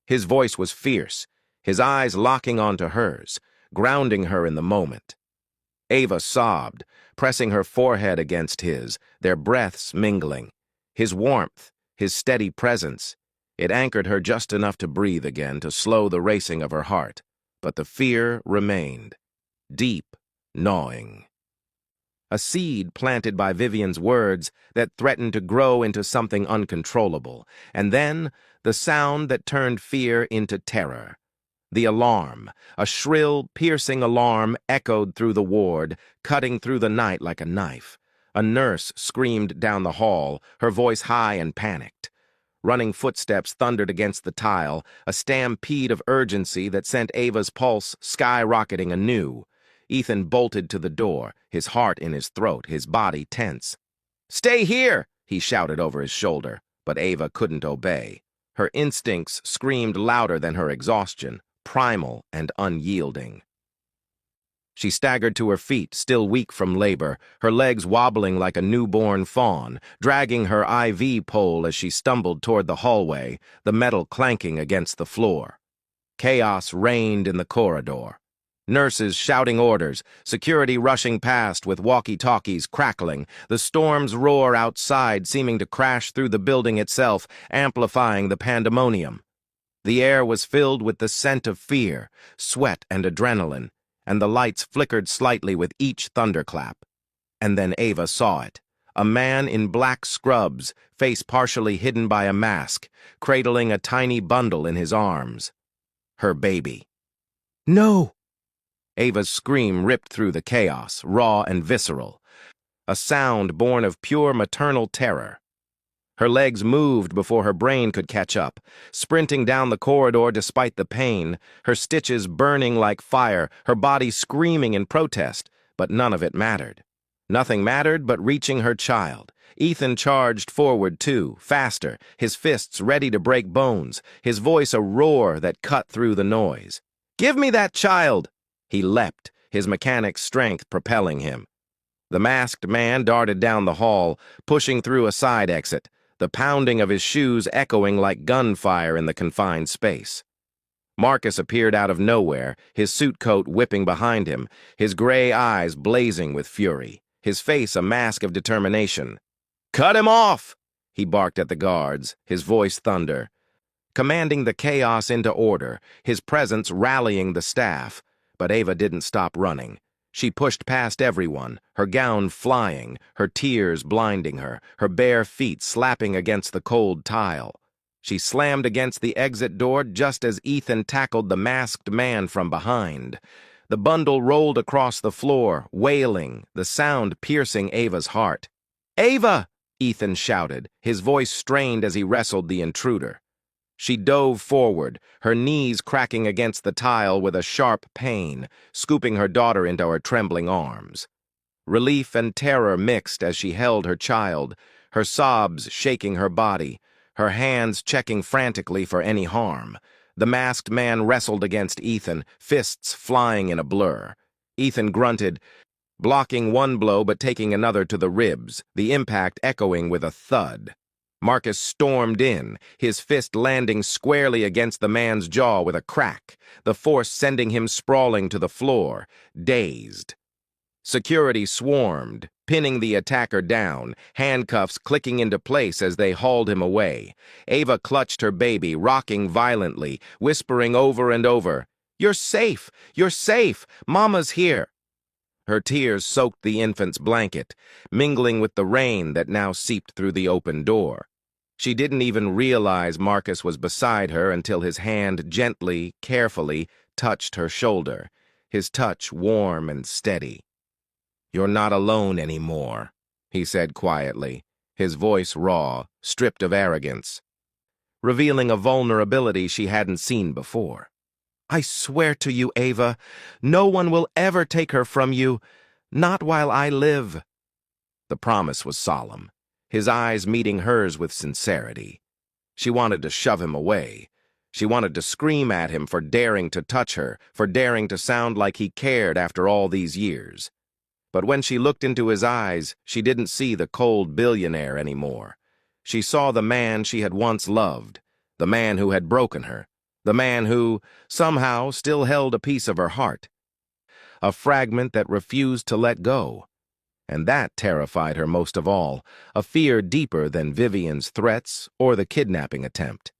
Speaker 1: His voice was fierce, his eyes locking onto hers, grounding her in the moment. Ava sobbed, pressing her forehead against his, their breaths mingling. His warmth, his steady presence, it anchored her just enough to breathe again, to slow the racing of her heart. But the fear remained, deep, gnawing. a seed planted by Vivian's words that threatened to grow into something uncontrollable, and then the sound that turned fear into terror. The alarm, a shrill, piercing alarm, echoed through the ward, cutting through the night like a knife. A nurse screamed down the hall, her voice high and panicked. Running footsteps thundered against the tile, a stampede of urgency that sent Ava's pulse skyrocketing anew. Ethan bolted to the door, his heart in his throat, his body tense. "Stay here!" he shouted over his shoulder, but Ava couldn't obey. Her instincts screamed louder than her exhaustion, primal and unyielding. She staggered to her feet, still weak from labor, her legs wobbling like a newborn fawn, dragging her IV pole as she stumbled toward the hallway, the metal clanking against the floor. Chaos reigned in the corridor. Nurses shouting orders, security rushing past with walkie-talkies crackling, the storm's roar outside seeming to crash through the building itself, amplifying the pandemonium. The air was filled with the scent of fear, sweat and adrenaline, and the lights flickered slightly with each thunderclap. And then Ava saw it. A man in black scrubs, face partially hidden by a mask, cradling a tiny bundle in his arms. Her baby. "No!" Ava's scream ripped through the chaos, raw and visceral. A sound born of pure maternal terror. Her legs moved before her brain could catch up, sprinting down the corridor despite the pain, her stitches burning like fire, her body screaming in protest, but none of it mattered. Nothing mattered but reaching her child. Ethan charged forward too, faster, his fists ready to break bones, his voice a roar that cut through the noise. "Give me that child!" He leapt, his mechanic strength propelling him. The masked man darted down the hall, pushing through a side exit, the pounding of his shoes echoing like gunfire in the confined space. Marcus appeared out of nowhere, his suit coat whipping behind him, his gray eyes blazing with fury, his face a mask of determination. "Cut him off!" he barked at the guards, his voice thunder, commanding the chaos into order, his presence rallying the staff. But Ava didn't stop running. She pushed past everyone, her gown flying, her tears blinding her, her bare feet slapping against the cold tile. She slammed against the exit door just as Ethan tackled the masked man from behind. The bundle rolled across the floor, wailing, the sound piercing Ava's heart. "Ava!" Ethan shouted, his voice strained as he wrestled the intruder. She dove forward, her knees cracking against the tile with a sharp pain, scooping her daughter into her trembling arms. Relief and terror mixed as she held her child, her sobs shaking her body, her hands checking frantically for any harm. The masked man wrestled against Ethan, fists flying in a blur. Ethan grunted, blocking one blow but taking another to the ribs, the impact echoing with a thud. Marcus stormed in, his fist landing squarely against the man's jaw with a crack, the force sending him sprawling to the floor, dazed. Security swarmed, pinning the attacker down, handcuffs clicking into place as they hauled him away. Ava clutched her baby, rocking violently, whispering over and over, "You're safe! You're safe! Mama's here!" Her tears soaked the infant's blanket, mingling with the rain that now seeped through the open door. She didn't even realize Marcus was beside her until his hand gently, carefully, touched her shoulder, his touch warm and steady. "You're not alone anymore," he said quietly, his voice raw, stripped of arrogance, revealing a vulnerability she hadn't seen before. "I swear to you, Ava, no one will ever take her from you, not while I live." The promise was solemn, his eyes meeting hers with sincerity. She wanted to shove him away. She wanted to scream at him for daring to touch her, for daring to sound like he cared after all these years. But when she looked into his eyes, she didn't see the cold billionaire anymore. She saw the man she had once loved, the man who had broken her, the man who, somehow, still held a piece of her heart. A fragment that refused to let go. And that terrified her most of all, a fear deeper than Vivian's threats or the kidnapping attempt.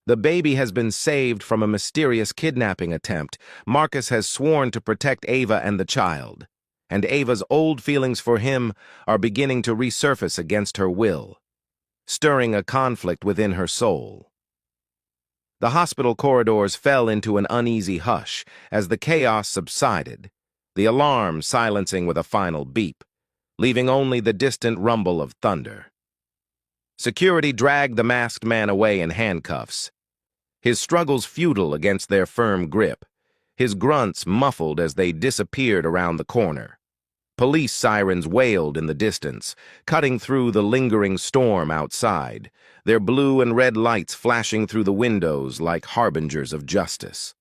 Speaker 1: The baby has been saved from a mysterious kidnapping attempt. Marcus has sworn to protect Ava and the child. and Ava's old feelings for him are beginning to resurface against her will, stirring a conflict within her soul. The hospital corridors fell into an uneasy hush as the chaos subsided, the alarm silencing with a final beep, leaving only the distant rumble of thunder. Security dragged the masked man away in handcuffs, his struggles futile against their firm grip, his grunts muffled as they disappeared around the corner. Police sirens wailed in the distance, cutting through the lingering storm outside, their blue and red lights flashing through the windows like harbingers of justice.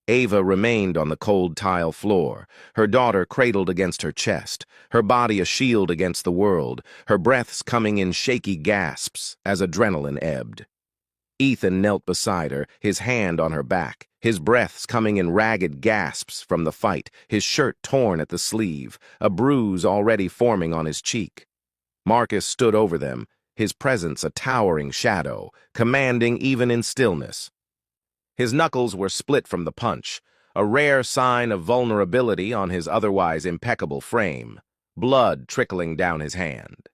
Speaker 1: Ava remained on the cold tile floor, her daughter cradled against her chest, her body a shield against the world, her breaths coming in shaky gasps as adrenaline ebbed. Ethan knelt beside her, his hand on her back, his breaths coming in ragged gasps from the fight, his shirt torn at the sleeve, a bruise already forming on his cheek. Marcus stood over them, his presence a towering shadow, commanding even in stillness. His knuckles were split from the punch, a rare sign of vulnerability on his otherwise impeccable frame, blood trickling down his hand.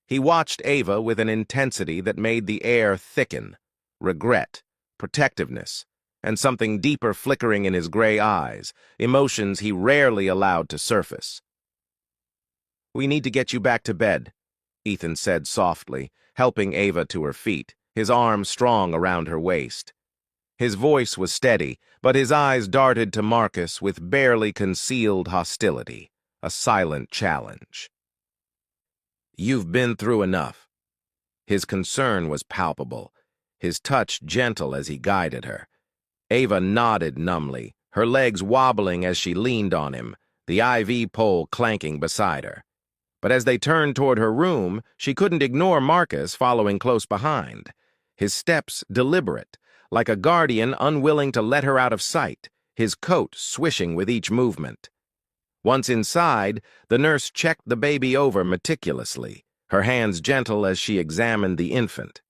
Speaker 1: He watched Ava with an intensity that made the air thicken, regret, protectiveness, and something deeper flickering in his gray eyes, emotions he rarely allowed to surface. "We need to get you back to bed," Ethan said softly, helping Ava to her feet, his arm strong around her waist. His voice was steady, but his eyes darted to Marcus with barely concealed hostility, a silent challenge. "You've been through enough." His concern was palpable, his touch gentle as he guided her. Ava nodded numbly, her legs wobbling as she leaned on him, the IV pole clanking beside her. But as they turned toward her room, she couldn't ignore Marcus following close behind, his steps deliberate, like a guardian unwilling to let her out of sight, his coat swishing with each movement. Once inside, the nurse checked the baby over meticulously, her hands gentle as she examined the infant,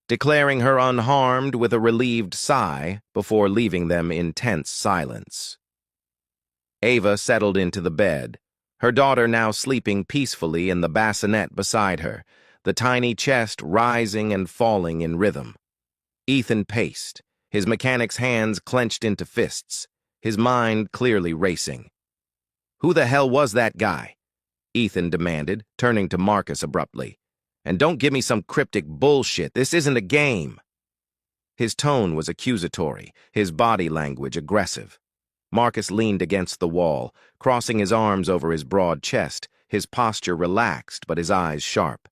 Speaker 1: declaring her unharmed with a relieved sigh before leaving them in tense silence. Ava settled into the bed, her daughter now sleeping peacefully in the bassinet beside her, the tiny chest rising and falling in rhythm. Ethan paced, his mechanic's hands clenched into fists, his mind clearly racing. "Who the hell was that guy?" Ethan demanded, turning to Marcus abruptly. "And don't give me some cryptic bullshit. This isn't a game." His tone was accusatory, his body language aggressive. Marcus leaned against the wall, crossing his arms over his broad chest, his posture relaxed but his eyes sharp.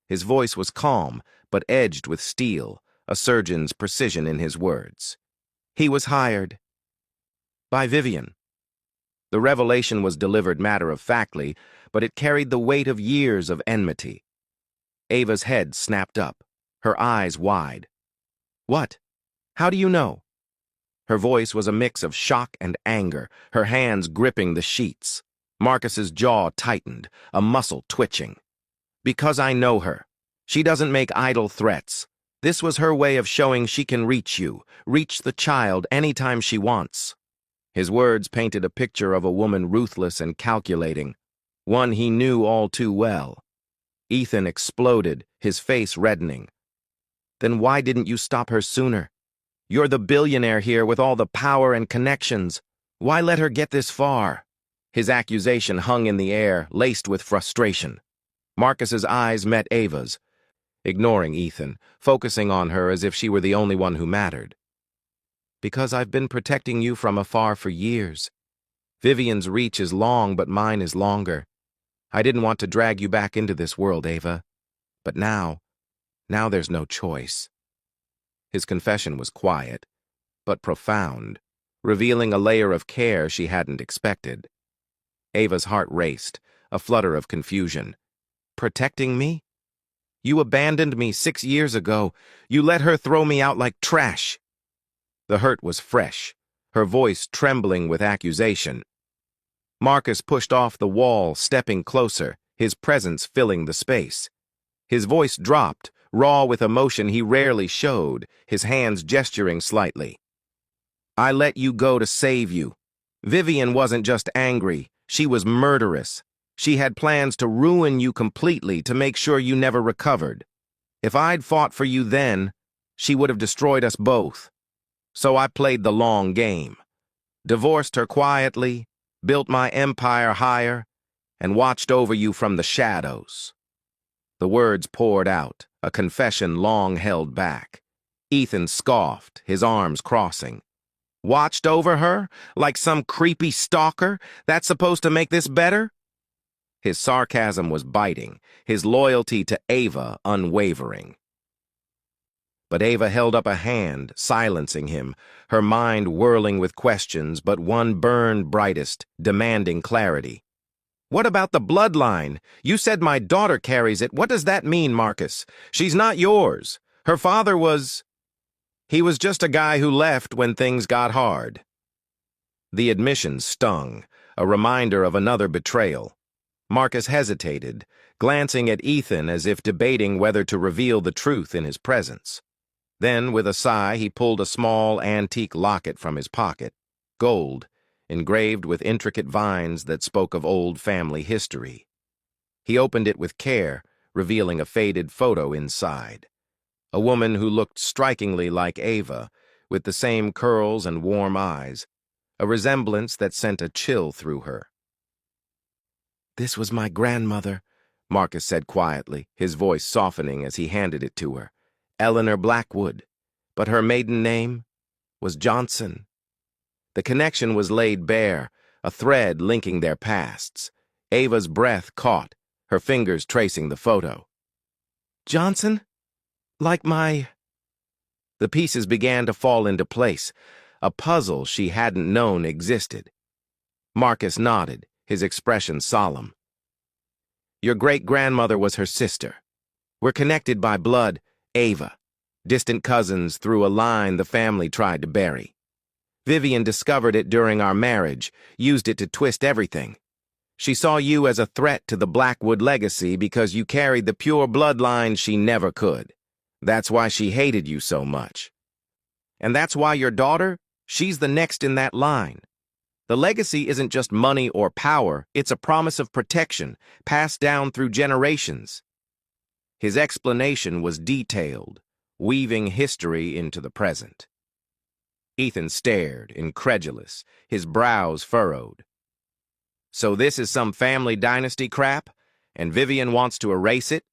Speaker 1: His voice was calm, but edged with steel, a surgeon's precision in his words. "He was hired by Vivian." The revelation was delivered matter-of-factly, but it carried the weight of years of enmity. Ava's head snapped up, her eyes wide. "What? How do you know?" Her voice was a mix of shock and anger, her hands gripping the sheets. Marcus's jaw tightened, a muscle twitching. "Because I know her. She doesn't make idle threats. This was her way of showing she can reach you, reach the child anytime she wants." His words painted a picture of a woman ruthless and calculating, one he knew all too well. Ethan exploded, his face reddening. "Then why didn't you stop her sooner? You're the billionaire here with all the power and connections. Why let her get this far?" His accusation hung in the air, laced with frustration. Marcus's eyes met Ava's, ignoring Ethan, focusing on her as if she were the only one who mattered. "Because I've been protecting you from afar for years. Vivian's reach is long, but mine is longer. I didn't want to drag you back into this world, Ava. But now there's no choice." His confession was quiet, but profound, revealing a layer of care she hadn't expected. Ava's heart raced, a flutter of confusion. "Protecting me? You abandoned me 6 years ago. You let her throw me out like trash." The hurt was fresh, her voice trembling with accusation. Marcus pushed off the wall, stepping closer, his presence filling the space. His voice dropped, raw with emotion he rarely showed, his hands gesturing slightly. "I let you go to save you. Vivian wasn't just angry. She was murderous. She had plans to ruin you completely to make sure you never recovered. If I'd fought for you then, she would have destroyed us both. So I played the long game. Divorced her quietly, built my empire higher, and watched over you from the shadows." The words poured out, a confession long held back. Ethan scoffed, his arms crossing. "Watched over her? Like some creepy stalker? That's supposed to make this better?" His sarcasm was biting, his loyalty to Ava unwavering. But Ava held up a hand, silencing him, her mind whirling with questions, but one burned brightest, demanding clarity. "What about the bloodline? You said my daughter carries it. What does that mean, Marcus? She's not yours. Her father was... He was just a guy who left when things got hard." The admission stung, a reminder of another betrayal. Marcus hesitated, glancing at Ethan as if debating whether to reveal the truth in his presence. Then, with a sigh, he pulled a small, antique locket from his pocket, gold, engraved with intricate vines that spoke of old family history. He opened it with care, revealing a faded photo inside. A woman who looked strikingly like Ava, with the same curls and warm eyes, a resemblance that sent a chill through her. "This was my grandmother," Marcus said quietly, his voice softening as he handed it to her. "Eleanor Blackwood, but her maiden name was Johnson." The connection was laid bare, a thread linking their pasts. Ava's breath caught, her fingers tracing the photo. "Johnson? Like my..." The pieces began to fall into place, a puzzle she hadn't known existed. Marcus nodded, his expression solemn. "Your great-grandmother was her sister. We're connected by blood, Ava. Distant cousins through a line the family tried to bury. Vivian discovered it during our marriage, used it to twist everything. She saw you as a threat to the Blackwood legacy because you carried the pure bloodline she never could. That's why she hated you so much. And that's why your daughter, she's the next in that line. The legacy isn't just money or power, it's a promise of protection, passed down through generations." His explanation was detailed, weaving history into the present. Ethan stared, incredulous, his brows furrowed. "So this is some family dynasty crap, and Vivian wants to erase it?"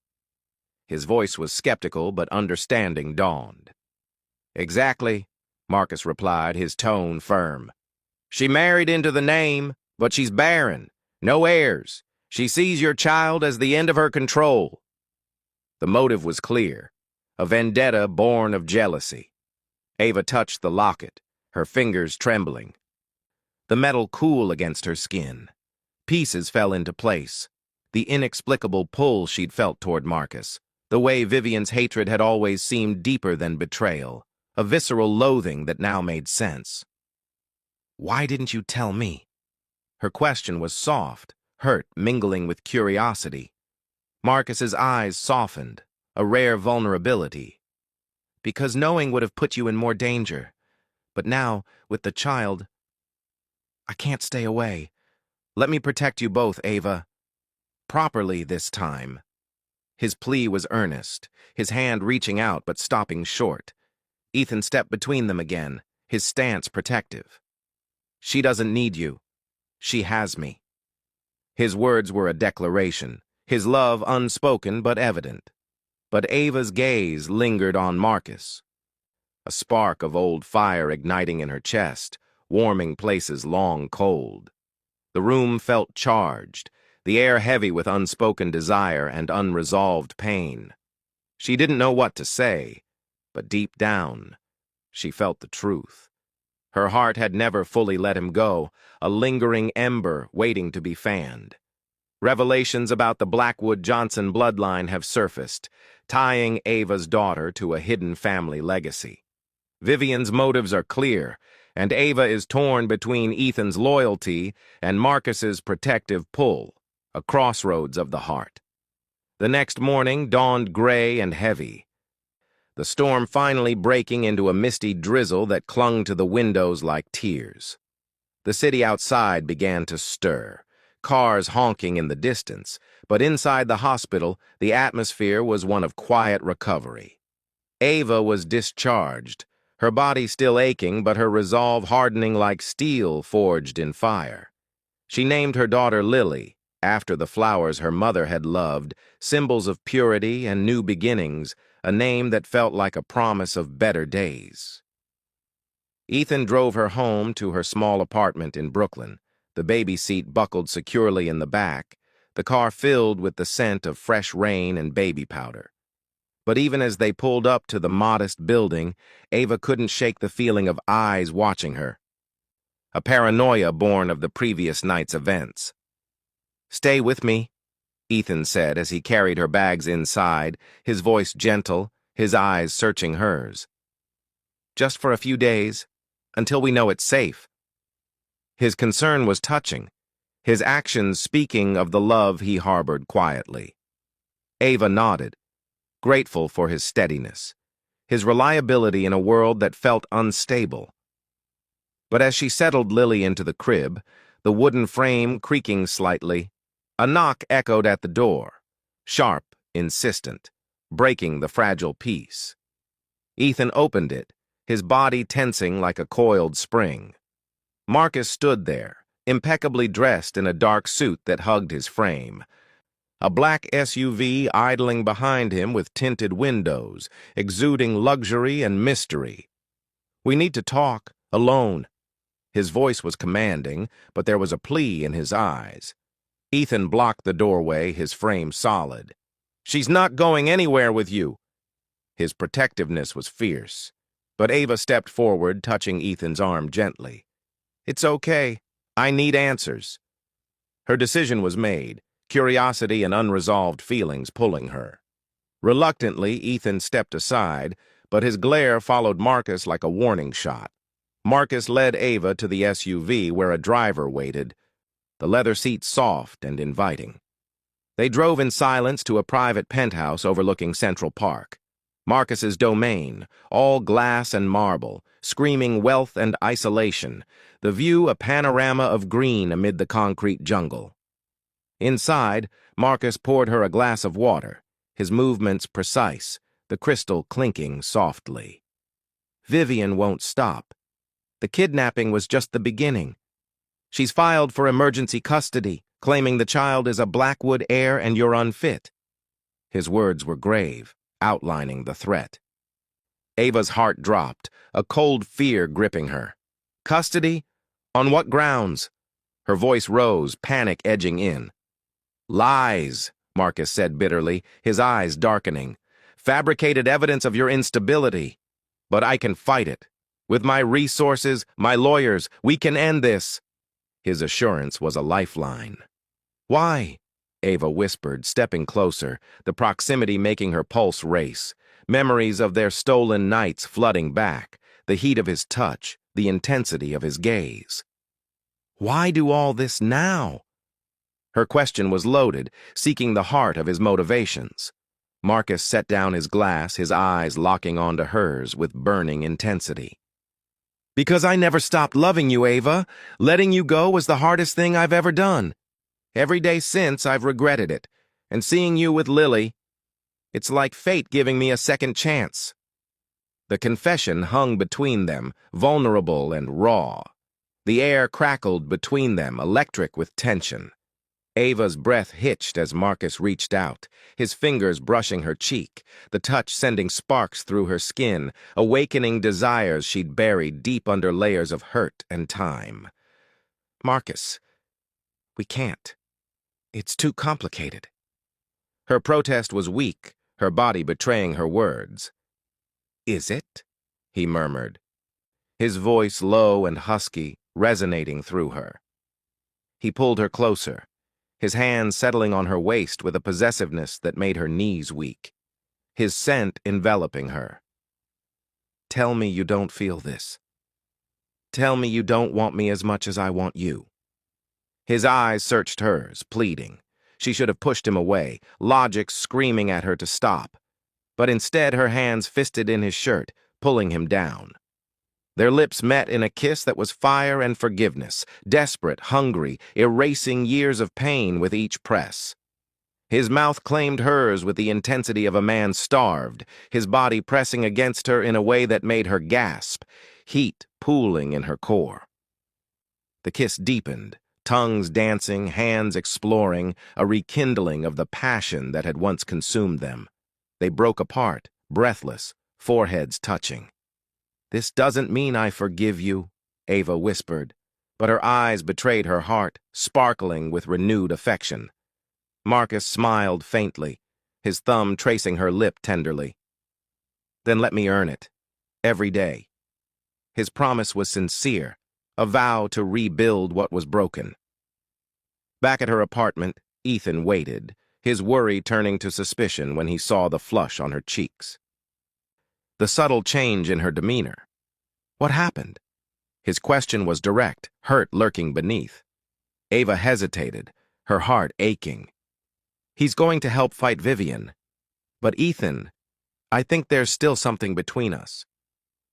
Speaker 1: His voice was skeptical, but understanding dawned. "Exactly," Marcus replied, his tone firm. "She married into the name, but she's barren, no heirs. She sees your child as the end of her control." The motive was clear, a vendetta born of jealousy. Ava touched the locket, her fingers trembling. The metal cool against her skin. Pieces fell into place, the inexplicable pull she'd felt toward Marcus, the way Vivian's hatred had always seemed deeper than betrayal, a visceral loathing that now made sense. "Why didn't you tell me?" Her question was soft, hurt mingling with curiosity. Marcus's eyes softened, a rare vulnerability. "Because knowing would have put you in more danger. But now, with the child, I can't stay away. Let me protect you both, Ava. Properly this time." His plea was earnest, his hand reaching out but stopping short. Ethan stepped between them again, his stance protective. "She doesn't need you. She has me." His words were a declaration, his love unspoken but evident. But Ava's gaze lingered on Marcus. A spark of old fire igniting in her chest, warming places long cold. The room felt charged, the air heavy with unspoken desire and unresolved pain. She didn't know what to say, but deep down, she felt the truth. Her heart had never fully let him go, a lingering ember waiting to be fanned. Revelations about the Blackwood-Johnson bloodline have surfaced, tying Ava's daughter to a hidden family legacy. Vivian's motives are clear, and Ava is torn between Ethan's loyalty and Marcus's protective pull, a crossroads of the heart. The next morning dawned gray and heavy, the storm finally breaking into a misty drizzle that clung to the windows like tears. The city outside began to stir, cars honking in the distance, but inside the hospital, the atmosphere was one of quiet recovery. Ava was discharged, her body still aching but her resolve hardening like steel forged in fire. She named her daughter Lily, after the flowers her mother had loved, symbols of purity and new beginnings, a name that felt like a promise of better days. Ethan drove her home to her small apartment in Brooklyn, the baby seat buckled securely in the back, the car filled with the scent of fresh rain and baby powder. But even as they pulled up to the modest building, Ava couldn't shake the feeling of eyes watching her, a paranoia born of the previous night's events. "Stay with me," Ethan said as he carried her bags inside, his voice gentle, his eyes searching hers. "Just for a few days, until we know it's safe." His concern was touching, his actions speaking of the love he harbored quietly. Ava nodded, grateful for his steadiness, his reliability in a world that felt unstable. But as she settled Lily into the crib, the wooden frame creaking slightly, a knock echoed at the door, sharp, insistent, breaking the fragile peace. Ethan opened it, his body tensing like a coiled spring. Marcus stood there, impeccably dressed in a dark suit that hugged his frame, a black SUV idling behind him with tinted windows, exuding luxury and mystery. "We need to talk, alone." His voice was commanding, but there was a plea in his eyes. Ethan blocked the doorway, his frame solid. "She's not going anywhere with you." His protectiveness was fierce, but Ava stepped forward, touching Ethan's arm gently. "It's okay. I need answers." Her decision was made, curiosity and unresolved feelings pulling her. Reluctantly, Ethan stepped aside, but his glare followed Marcus like a warning shot. Marcus led Ava to the SUV where a driver waited, the leather seat soft and inviting. They drove in silence to a private penthouse overlooking Central Park. Marcus's domain, all glass and marble, screaming wealth and isolation, the view a panorama of green amid the concrete jungle. Inside, Marcus poured her a glass of water, his movements precise, the crystal clinking softly. "Vivian won't stop. The kidnapping was just the beginning. She's filed for emergency custody, claiming the child is a Blackwood heir and you're unfit." His words were grave, outlining the threat. Ava's heart dropped, a cold fear gripping her. "Custody? On what grounds?" Her voice rose, panic edging in. "Lies," Marcus said bitterly, his eyes darkening. "Fabricated evidence of your instability. But I can fight it. With my resources, my lawyers, we can end this." His assurance was a lifeline. "Why?" Ava whispered, stepping closer, the proximity making her pulse race, memories of their stolen nights flooding back, the heat of his touch, the intensity of his gaze. "Why do all this now?" Her question was loaded, seeking the heart of his motivations. Marcus set down his glass, his eyes locking onto hers with burning intensity. "Because I never stopped loving you, Ava. Letting you go was the hardest thing I've ever done. Every day since, I've regretted it. And seeing you with Lily, it's like fate giving me a second chance." The confession hung between them, vulnerable and raw. The air crackled between them, electric with tension. Ava's breath hitched as Marcus reached out, his fingers brushing her cheek, the touch sending sparks through her skin, awakening desires she'd buried deep under layers of hurt and time. "Marcus, we can't. It's too complicated." Her protest was weak, her body betraying her words. "Is it?" he murmured, his voice low and husky, resonating through her. He pulled her closer, his hands settling on her waist with a possessiveness that made her knees weak, his scent enveloping her. "Tell me you don't feel this. Tell me you don't want me as much as I want you." His eyes searched hers, pleading. She should have pushed him away, logic screaming at her to stop. But instead her hands fisted in his shirt, pulling him down. Their lips met in a kiss that was fire and forgiveness, desperate, hungry, erasing years of pain with each press. His mouth claimed hers with the intensity of a man starved, his body pressing against her in a way that made her gasp, heat pooling in her core. The kiss deepened, tongues dancing, hands exploring, a rekindling of the passion that had once consumed them. They broke apart, breathless, foreheads touching. "This doesn't mean I forgive you," Ava whispered, but her eyes betrayed her heart, sparkling with renewed affection. Marcus smiled faintly, his thumb tracing her lip tenderly. "Then let me earn it, every day." His promise was sincere, a vow to rebuild what was broken. Back at her apartment, Ethan waited, his worry turning to suspicion when he saw the flush on her cheeks. The subtle change in her demeanor. What happened? His question was direct, hurt lurking beneath. Ava hesitated, her heart aching. "He's going to help fight Vivian. But Ethan, I think there's still something between us."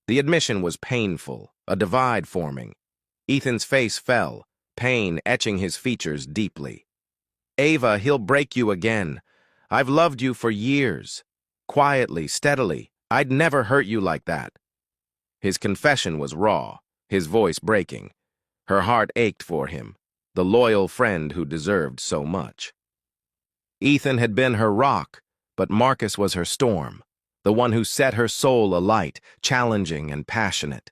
Speaker 1: The admission was painful, a divide forming. Ethan's face fell, pain etching his features deeply. "Ava, he'll break you again. I've loved you for years. Quietly, steadily. I'd never hurt you like that." His confession was raw, his voice breaking. Her heart ached for him, the loyal friend who deserved so much. Ethan had been her rock, but Marcus was her storm, the one who set her soul alight, challenging and passionate.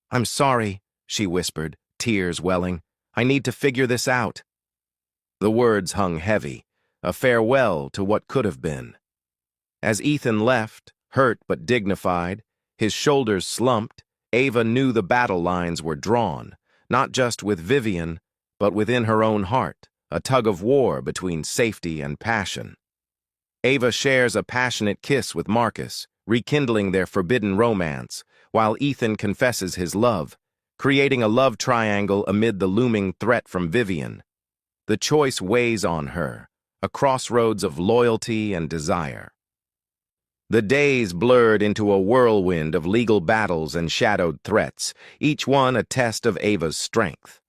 Speaker 1: "I'm sorry," she whispered, tears welling. "I need to figure this out." The words hung heavy, a farewell to what could have been. As Ethan left, hurt but dignified, his shoulders slumped, Ava knew the battle lines were drawn, not just with Vivian, but within her own heart, a tug of war between safety and passion. Ava shares a passionate kiss with Marcus, rekindling their forbidden romance, while Ethan confesses his love, creating a love triangle amid the looming threat from Vivian. The choice weighs on her, a crossroads of loyalty and desire. The days blurred into a whirlwind of legal battles and shadowed threats, each one a test of Ava's strength.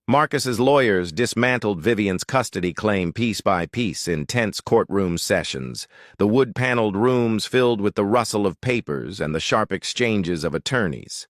Speaker 1: Marcus's lawyers dismantled Vivian's custody claim piece by piece in tense courtroom sessions, the wood-paneled rooms filled with the rustle of papers and the sharp exchanges of attorneys.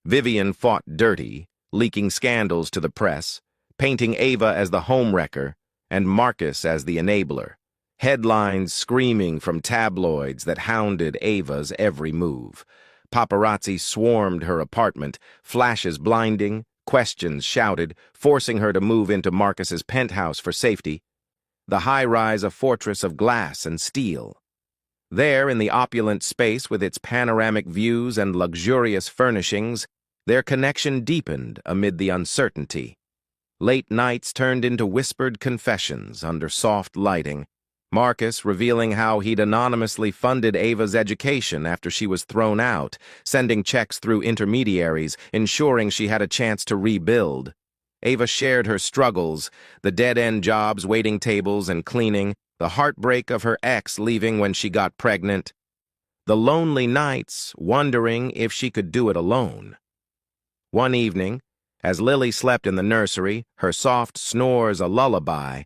Speaker 1: Vivian fought dirty, leaking scandals to the press, painting Ava as the homewrecker and Marcus as the enabler, headlines screaming from tabloids that hounded Ava's every move. Paparazzi swarmed her apartment, flashes blinding, questions shouted, forcing her to move into Marcus's penthouse for safety, the high-rise a fortress of glass and steel. There, in the opulent space with its panoramic views and luxurious furnishings, their connection deepened amid the uncertainty. Late nights turned into whispered confessions under soft lighting, Marcus revealing how he'd anonymously funded Ava's education after she was thrown out, sending checks through intermediaries, ensuring she had a chance to rebuild. Ava shared her struggles, the dead-end jobs, waiting tables, and cleaning, the heartbreak of her ex leaving when she got pregnant, the lonely nights wondering if she could do it alone. One evening, as Lily slept in the nursery, her soft snores a lullaby,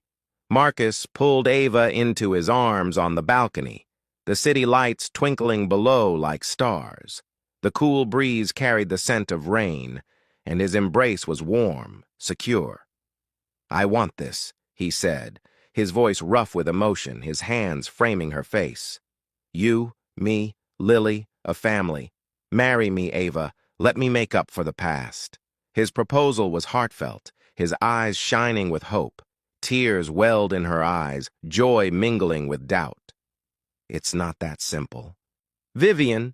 Speaker 1: Marcus pulled Ava into his arms on the balcony, the city lights twinkling below like stars. The cool breeze carried the scent of rain, and his embrace was warm, secure. "I want this," he said, his voice rough with emotion, his hands framing her face. "You, me, Lily, a family. Marry me, Ava. Let me make up for the past." His proposal was heartfelt, his eyes shining with hope. Tears welled in her eyes, joy mingling with doubt. "It's not that simple." "Vivian."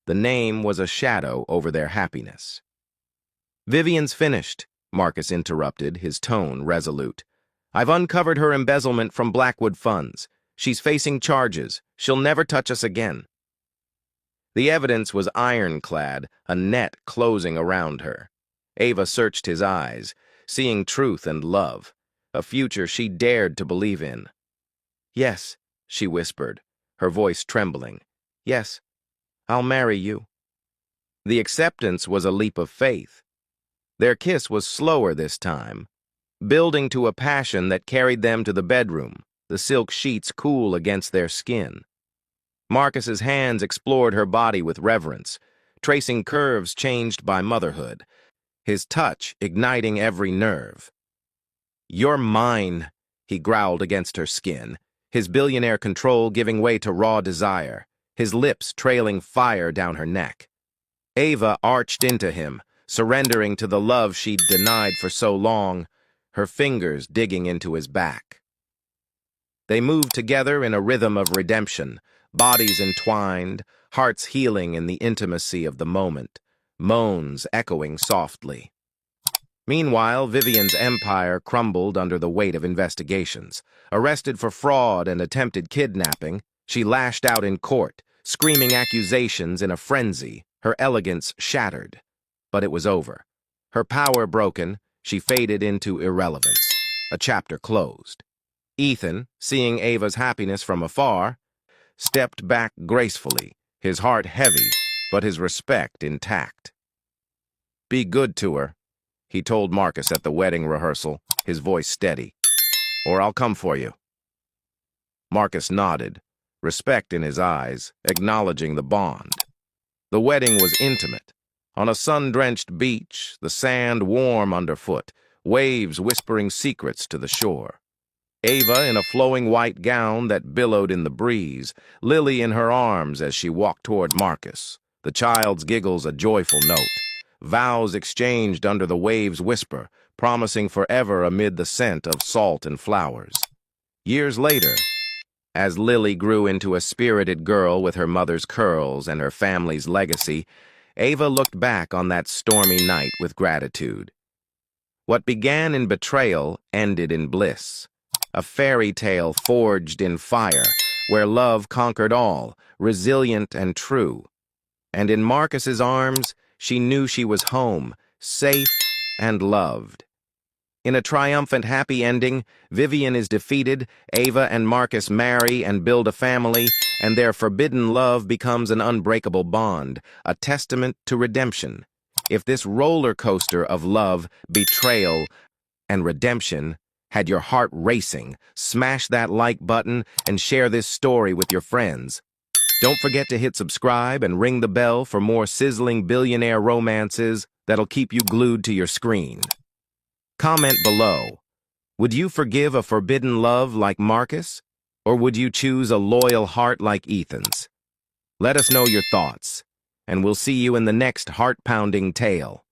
Speaker 1: The name was a shadow over their happiness. "Vivian's finished," Marcus interrupted, his tone resolute. "I've uncovered her embezzlement from Blackwood funds. She's facing charges. She'll never touch us again." The evidence was ironclad, a net closing around her. Ava searched his eyes, seeing truth and love, a future she dared to believe in. "Yes," she whispered, her voice trembling. "Yes, I'll marry you." The acceptance was a leap of faith. Their kiss was slower this time, building to a passion that carried them to the bedroom, the silk sheets cool against their skin. Marcus's hands explored her body with reverence, tracing curves changed by motherhood, his touch igniting every nerve. "You're mine," he growled against her skin, his billionaire control giving way to raw desire, his lips trailing fire down her neck. Ava arched into him, surrendering to the love she'd denied for so long, her fingers digging into his back. They moved together in a rhythm of redemption, bodies entwined, hearts healing in the intimacy of the moment, moans echoing softly. Meanwhile, Vivian's empire crumbled under the weight of investigations. Arrested for fraud and attempted kidnapping, she lashed out in court, screaming accusations in a frenzy, her elegance shattered. But it was over. Her power broken, she faded into irrelevance. A chapter closed. Ethan, seeing Ava's happiness from afar, stepped back gracefully, his heart heavy, but his respect intact. "Be good to her," he told Marcus at the wedding rehearsal, his voice steady, "or I'll come for you." Marcus nodded, respect in his eyes, acknowledging the bond. The wedding was intimate. On a sun-drenched beach, the sand warm underfoot, waves whispering secrets to the shore. Ava in a flowing white gown that billowed in the breeze, Lily in her arms as she walked toward Marcus, the child's giggles a joyful note, vows exchanged under the waves' whisper, promising forever amid the scent of salt and flowers. Years later, as Lily grew into a spirited girl with her mother's curls and her family's legacy, Ava looked back on that stormy night with gratitude. What began in betrayal ended in bliss. A fairy tale forged in fire, where love conquered all, resilient and true. And in Marcus's arms, she knew she was home, safe and loved. In a triumphant happy ending, Vivian is defeated, Ava and Marcus marry and build a family, and their forbidden love becomes an unbreakable bond, a testament to redemption. If this roller coaster of love, betrayal, and redemption had your heart racing, smash that like button and share this story with your friends. Don't forget to hit subscribe and ring the bell for more sizzling billionaire romances that'll keep you glued to your screen. Comment below. Would you forgive a forbidden love like Marcus? Or would you choose a loyal heart like Ethan's? Let us know your thoughts, and we'll see you in the next heart-pounding tale.